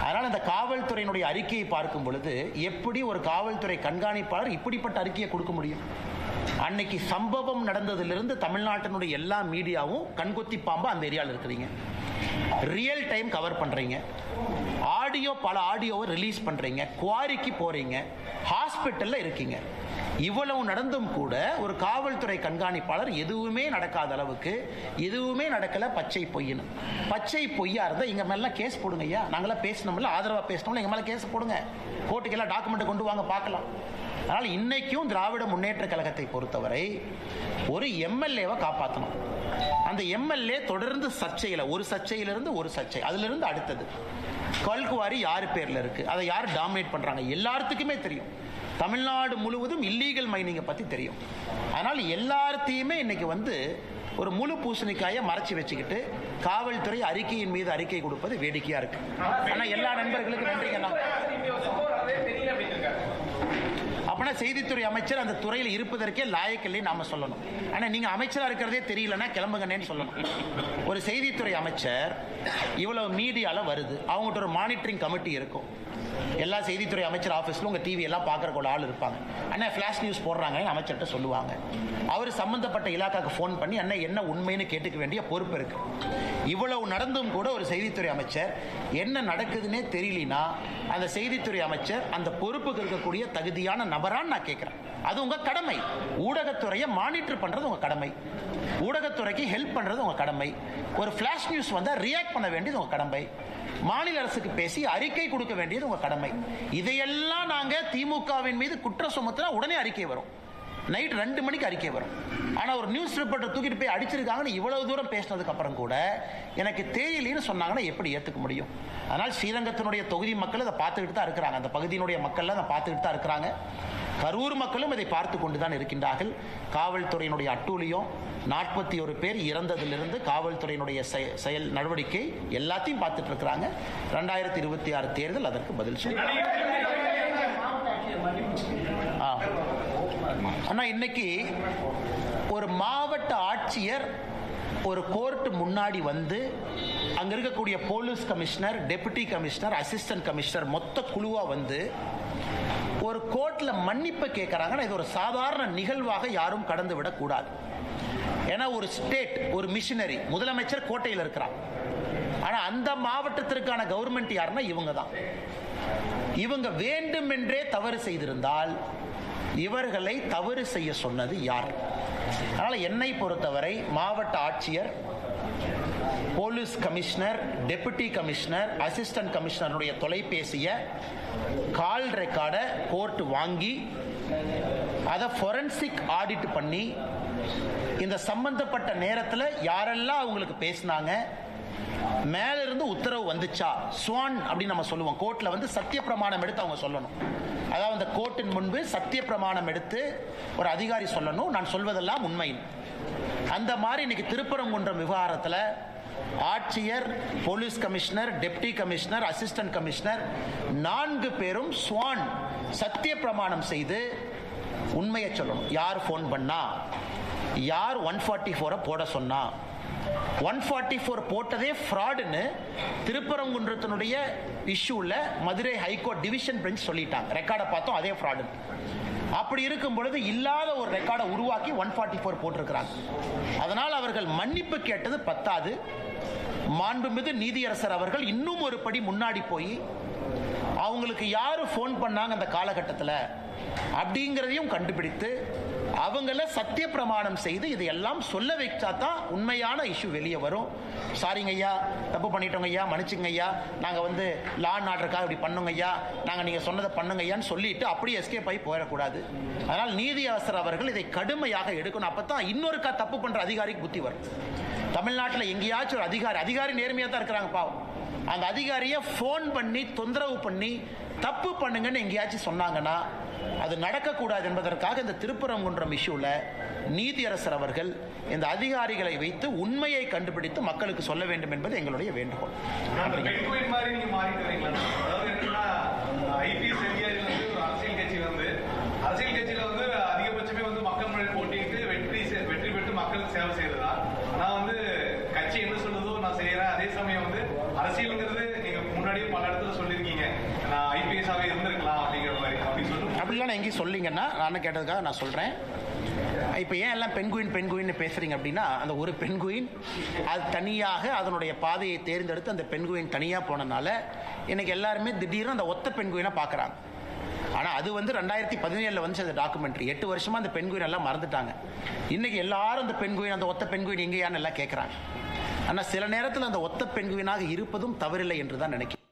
அதனால் அந்த காவல்துறையினுடைய அறிக்கையை பார்க்கும் பொழுது எப்படி ஒரு காவல்துறை கண்காணிப்பாளர் இப்படிப்பட்ட அறிக்கையை கொடுக்க முடியும்? அன்னைக்கு சம்பவம் நடந்ததிலிருந்து தமிழ்நாட்டினுடைய எல்லா மீடியாவும் கண்கொத்தி பாம்பா அந்த ஏரியாவில் இருக்கிறீங்க. ரியல் டைம் கவர் பண்றீங்க. பல ஆடியோவை ரிலீஸ் பண்றீங்க. குவாரிக்கு போறீங்க. ஹாஸ்பிட்டல்ல இருக்கீங்க. இவ்வளவு நடந்தும் கூட ஒரு காவல்துறை கண்காணிப்பாளர் எதுவுமே நடக்காத அளவுக்கு எதுவுமே நடக்கல, பச்சை பொய்னு. பச்சை பொய்யா இருந்தா இங்க மேல கேஸ் போடுங்க ஐயா. நாங்களாம் பேசணும்ல, ஆதரவா பேசணும்ல, எங்க மேல கேஸ் போடுங்க. கோர்ட்டுக்கு எல்லாம் டாக்குமெண்ட் கொண்டு வாங்க பார்க்கலாம். அதனால் இன்னைக்கும் திராவிட முன்னேற்ற கழகத்தை பொறுத்தவரை ஒரு எம்எல்ஏவை காப்பாற்றணும். அந்த எம்எல்ஏ தொடர்ந்து சர்ச்சையில், ஒரு சர்ச்சையிலிருந்து ஒரு சர்ச்சை, அதிலிருந்து அடுத்தது. கல்குவாரி யார் பேர்ல இருக்கு, அதை யார் டாமினேட் பண்றாங்க எல்லாத்துக்குமே தெரியும். தமிழ்நாடு முழுவதும் இல்லீகல் மைனிங்கை பத்தி தெரியும். அதனால் எல்லாத்தையுமே இன்னைக்கு ஒரு முழு பூசணிக்காயை மறைச்சி வச்சுக்கிட்டு காவல்துறை அறிக்கையின் மீது அறிக்கை கொடுப்பது வேடிக்கையா இருக்கு. ஆனா எல்லா நண்பர்களுக்கும் நன்றிங்கண்ணா. அப்படின்னா செய்தித்துறை அமைச்சர் அந்த துறையில் இருப்பதற்கே லாயக்கில்லை நாம சொல்லணும். ஆனா நீங்க அமைச்சரா இருக்கிறதே தெரியலன்னா கிளம்புங்கன்னு சொல்லணும். ஒரு செய்தித்துறை அமைச்சர் இவ்வளவு மீடியால வருது, அவங்ககிட்ட ஒரு மானிட்டரிங் கமிட்டி இருக்கும். எல்லா செய்தித்துறை அமைச்சர் ஆஃபீஸில் உங்கள் டிவி எல்லாம் பார்க்குறக்கு ஆள் இருப்பாங்க. அண்ணா ஃப்ளாஷ் நியூஸ் போடுறாங்கன்னு அமைச்சர்கிட்ட சொல்லுவாங்க. அவர் சம்மந்தப்பட்ட இலாக்காக்கு ஃபோன் பண்ணி அண்ணா என்ன உண்மைன்னு கேட்டுக்க வேண்டிய பொறுப்பு இருக்கு. இவ்வளவு நடந்தும் கூட ஒரு செய்தித்துறை அமைச்சர் என்ன நடக்குதுன்னே தெரியலனா அந்த செய்தித்துறை அமைச்சர் அந்த பொறுப்புக்கு இருக்கக்கூடிய தகுதியான நபரான்னு நான் கேட்குறேன். அது உங்க கடமை. ஊடகத்துறையை மானிட்டர் பண்றது உங்க கடமை. ஊடகத்துறைக்கு ஹெல்ப் பண்றது உங்க கடமை. ஒரு ஃபிளாஷ் நியூஸ் வந்தா ரியாக்ட் பண்ண வேண்டியது உங்க கடமை. மாநில அரசுக்கு பேசி அறிக்கை கொடுக்க வேண்டியது உங்க கடமை. இதையெல்லாம் நாங்க திமுகவின் மீது குற்றம் சுமத்தினா உடனே அறிக்கை வரும். நைட் 2 மணிக்கு அறிக்கை வரும். ஆனா ஒரு நியூஸ் ரிப்போர்ட்டர் தூக்கிட்டு போய் அடிச்சிருக்காங்கன்னு இவ்வளவு தூரம் பேசினதுக்கு அப்புறம் கூட எனக்கு தெரியலன்னு சொன்னாங்கன்னா எப்படி ஏத்துக்க முடியும்? அதனால் ஸ்ரீரங்கத்தினுடைய தொகுதி மக்கள் அதை பார்த்துக்கிட்டு தான் இருக்கிறாங்க. அந்த பகுதியினுடைய மக்கள் அதை பார்த்துக்கிட்டு தான் இருக்கிறாங்க. கரூர் மக்களும் இதை பார்த்து கொண்டுதான் இருக்கின்றார்கள். காவல்துறையினுடைய அட்டூழியம், 41 பேர் இறந்ததிலிருந்து காவல்துறையினுடைய செயல் நடவடிக்கை எல்லாத்தையும் பார்த்துட்டு இருக்கிறாங்க. 2026 தேர்தல் அதற்கு பதில் சொல்லும். ஆனா இன்னைக்கு ஒரு மாவட்ட ஆட்சியர் ஒரு கோர்ட் முன்னாடி வந்து அங்க இருக்கக்கூடிய police commissioner, deputy commissioner, assistant commissioner மொத்த குழுவா வந்து ஒரு கோர்ட்ல மன்னிப்பு கேட்கறாங்கன்னா இது ஒரு சாதாரண நிகழ்வாக யாரும் கடந்து விடக்கூடாது. ஏன்னா ஒரு ஸ்டேட், ஒரு மிஷினரி, முதலமைச்சர் கோட்டையில் இருக்கிறார். ஆனா அந்த மாவட்டத்திற்கான கவர்மெண்ட் யாருன்னா இவங்க தான். இவங்க வேண்டுமென்றே தவறு செய்திருந்தால் இவர்களை தவறு செய்ய சொன்னது யார்? அதனால என்னை பொறுத்தவரை மாவட்ட ஆட்சியர், police commissioner, deputy commissioner, assistant கமிஷனருடைய தொலைபேசியை கால் ரெக்கார்டை கோர்ட் வாங்கி அதை ஃபோரன்சிக் ஆடிட் பண்ணி இந்த சம்பந்தப்பட்ட நேரத்தில் யாரெல்லாம் அவங்களுக்கு பேசினாங்க, மேல இருந்து உத்தரவு வந்துச்சா, ஸ்வான் அப்படின்னு நம்ம சொல்லுவோம். கோர்ட்ல வந்து சத்திய பிரமாணம் எடுத்து அவங்க சொல்லணும். அதாவது அந்த கோர்ட்டின் முன்பு சத்திய பிரமாணம் எடுத்து ஒரு அதிகாரி சொல்லணும், நான் சொல்வதெல்லாம் உண்மை. அந்த மாதிரி இன்னைக்கு திருப்பரங்குன்றம் விவகாரத்தில் ஆட்சியர், police commissioner, deputy commissioner, assistant commissioner 4 பேரும் ஸ்வான் சத்திய பிரமாணம் செய்து உண்மையை சொல்லணும். யார் போன் பண்ணா, யார் 144 போட சொன்னா, 144 போட்டதே ஃப்ராடுன்னு திருப்பரங்குன்றத்தினுடைய இஷ்யூல மதுரை ஹைகோர்ட் டிவிஷன் பெஞ்ச் சொல்லிட்டாங்க. ரெக்கார்டை பார்த்தோம், அதே ஃப்ராடு. அப்படி இருக்கும் பொழுது இல்லாத ஒரு ரெக்கார்டை உருவாக்கி 144 போட்டிருக்கிறாங்க. அதனால் அவர்கள் மன்னிப்பு கேட்டது பத்தாது, மாண்புமிகு நீதியரசர் அவர்கள் இன்னும் ஒரு படி முன்னாடி போய் அவங்களுக்கு யாரு போன் பண்ணாங்க அந்த காலகட்டத்தில் அப்படிங்கிறதையும் கண்டுபிடித்து அவங்கள சத்திய பிரமாணம் செய்து இதையெல்லாம் சொல்ல வைச்சா தான் உண்மையான இஷ்யூ வெளியே வரும். சாரிங்க ஐயா, தப்பு பண்ணிட்டோங்க ஐயா, மன்னிச்சுங்க ஐயா, நாங்கள் வந்து லா அண்ட் ஆர்டருக்காக இப்படி பண்ணுங்க ஐயா, நாங்கள் நீங்கள் சொன்னதை பண்ணுங்க ஐயான்னு சொல்லிட்டு அப்படியே எஸ்கேப் ஆகி போயிடக்கூடாது. அதனால் நீதியரசர் அவர்கள் இதை கடுமையாக எடுக்கணும். அப்போ தான் இன்னொருக்கா தப்பு பண்ணுற அதிகாரிக்கு புத்தி வரும். தமிழ்நாட்டில் எங்கேயாச்சும் ஒரு அதிகாரி நேர்மையாக தான் இருக்கிறாங்க பாவம், அந்த அதிகாரியை ஃபோன் பண்ணி தொந்தரவு பண்ணி தப்பு பண்ணுங்கன்னு எங்கேயாச்சும் சொன்னாங்கன்னா அது நடக்கக்கூடாது என்பதற்காக இந்த திருப்பரங்குன்றம் இஷ்யூல நீதியரசர் அவர்கள் இந்த அதிகாரிகளை வைத்து உண்மையை கண்டுபிடித்து மக்களுக்கு சொல்ல வேண்டும் என்பது எங்களுடைய வேண்டுகோள். அரசியல் கட்சியில வந்து அதிகபட்சமே வந்து மக்கள் முன்னாடி போட்டிட்டு வெற்றி பெற்று மக்களுக்கு சேவை செய்யறதா. ஆனா வந்து கட்சி என்ன சொல்லுதோ நான் செய்யறேன். அதே சமயம் வந்து அரசியல்ங்கிறது நீங்க முன்னாடியே பல இடத்துல சொல்லியிருக்கீங்க, நான் ஐபிஎஸ்ஆவே இருந்திருக்கலாம் அப்படிங்கிற மாதிரி அப்படின்னு சொல்லிட்டு அப்படிலாம் நான் எங்கேயும் சொல்லிங்கன்னா நான் கேட்டதுக்காக நான் சொல்றேன். இப்போ ஏன் எல்லாம் பெண்குயின் பேசுறீங்க அப்படின்னா, அந்த ஒரு பெண்குயின் அது தனியாக அதனுடைய பாதையை தேர்ந்தெடுத்து அந்த பெண்குயின் தனியாக போனதுனால இன்னைக்கு எல்லாருமே திடீர்னு அந்த ஒத்த பெண்குயினை பார்க்குறாங்க. ஆனால் அது வந்து 2017 வந்து அந்த டாக்குமெண்ட்ரி 8 வருஷமா அந்த பெண்குயின் எல்லாம் மறந்துட்டாங்க. இன்னைக்கு எல்லாரும் அந்த பெண்குயின், அந்த ஒத்த பெண்குயின் எங்கேயான்னு எல்லாம் கேட்குறாங்க. ஆனால் சில நேரத்தில் அந்த ஒத்த பெண்குயினாக இருப்பதும் தவறில்லை என்று தான் நினைக்கிறேன்.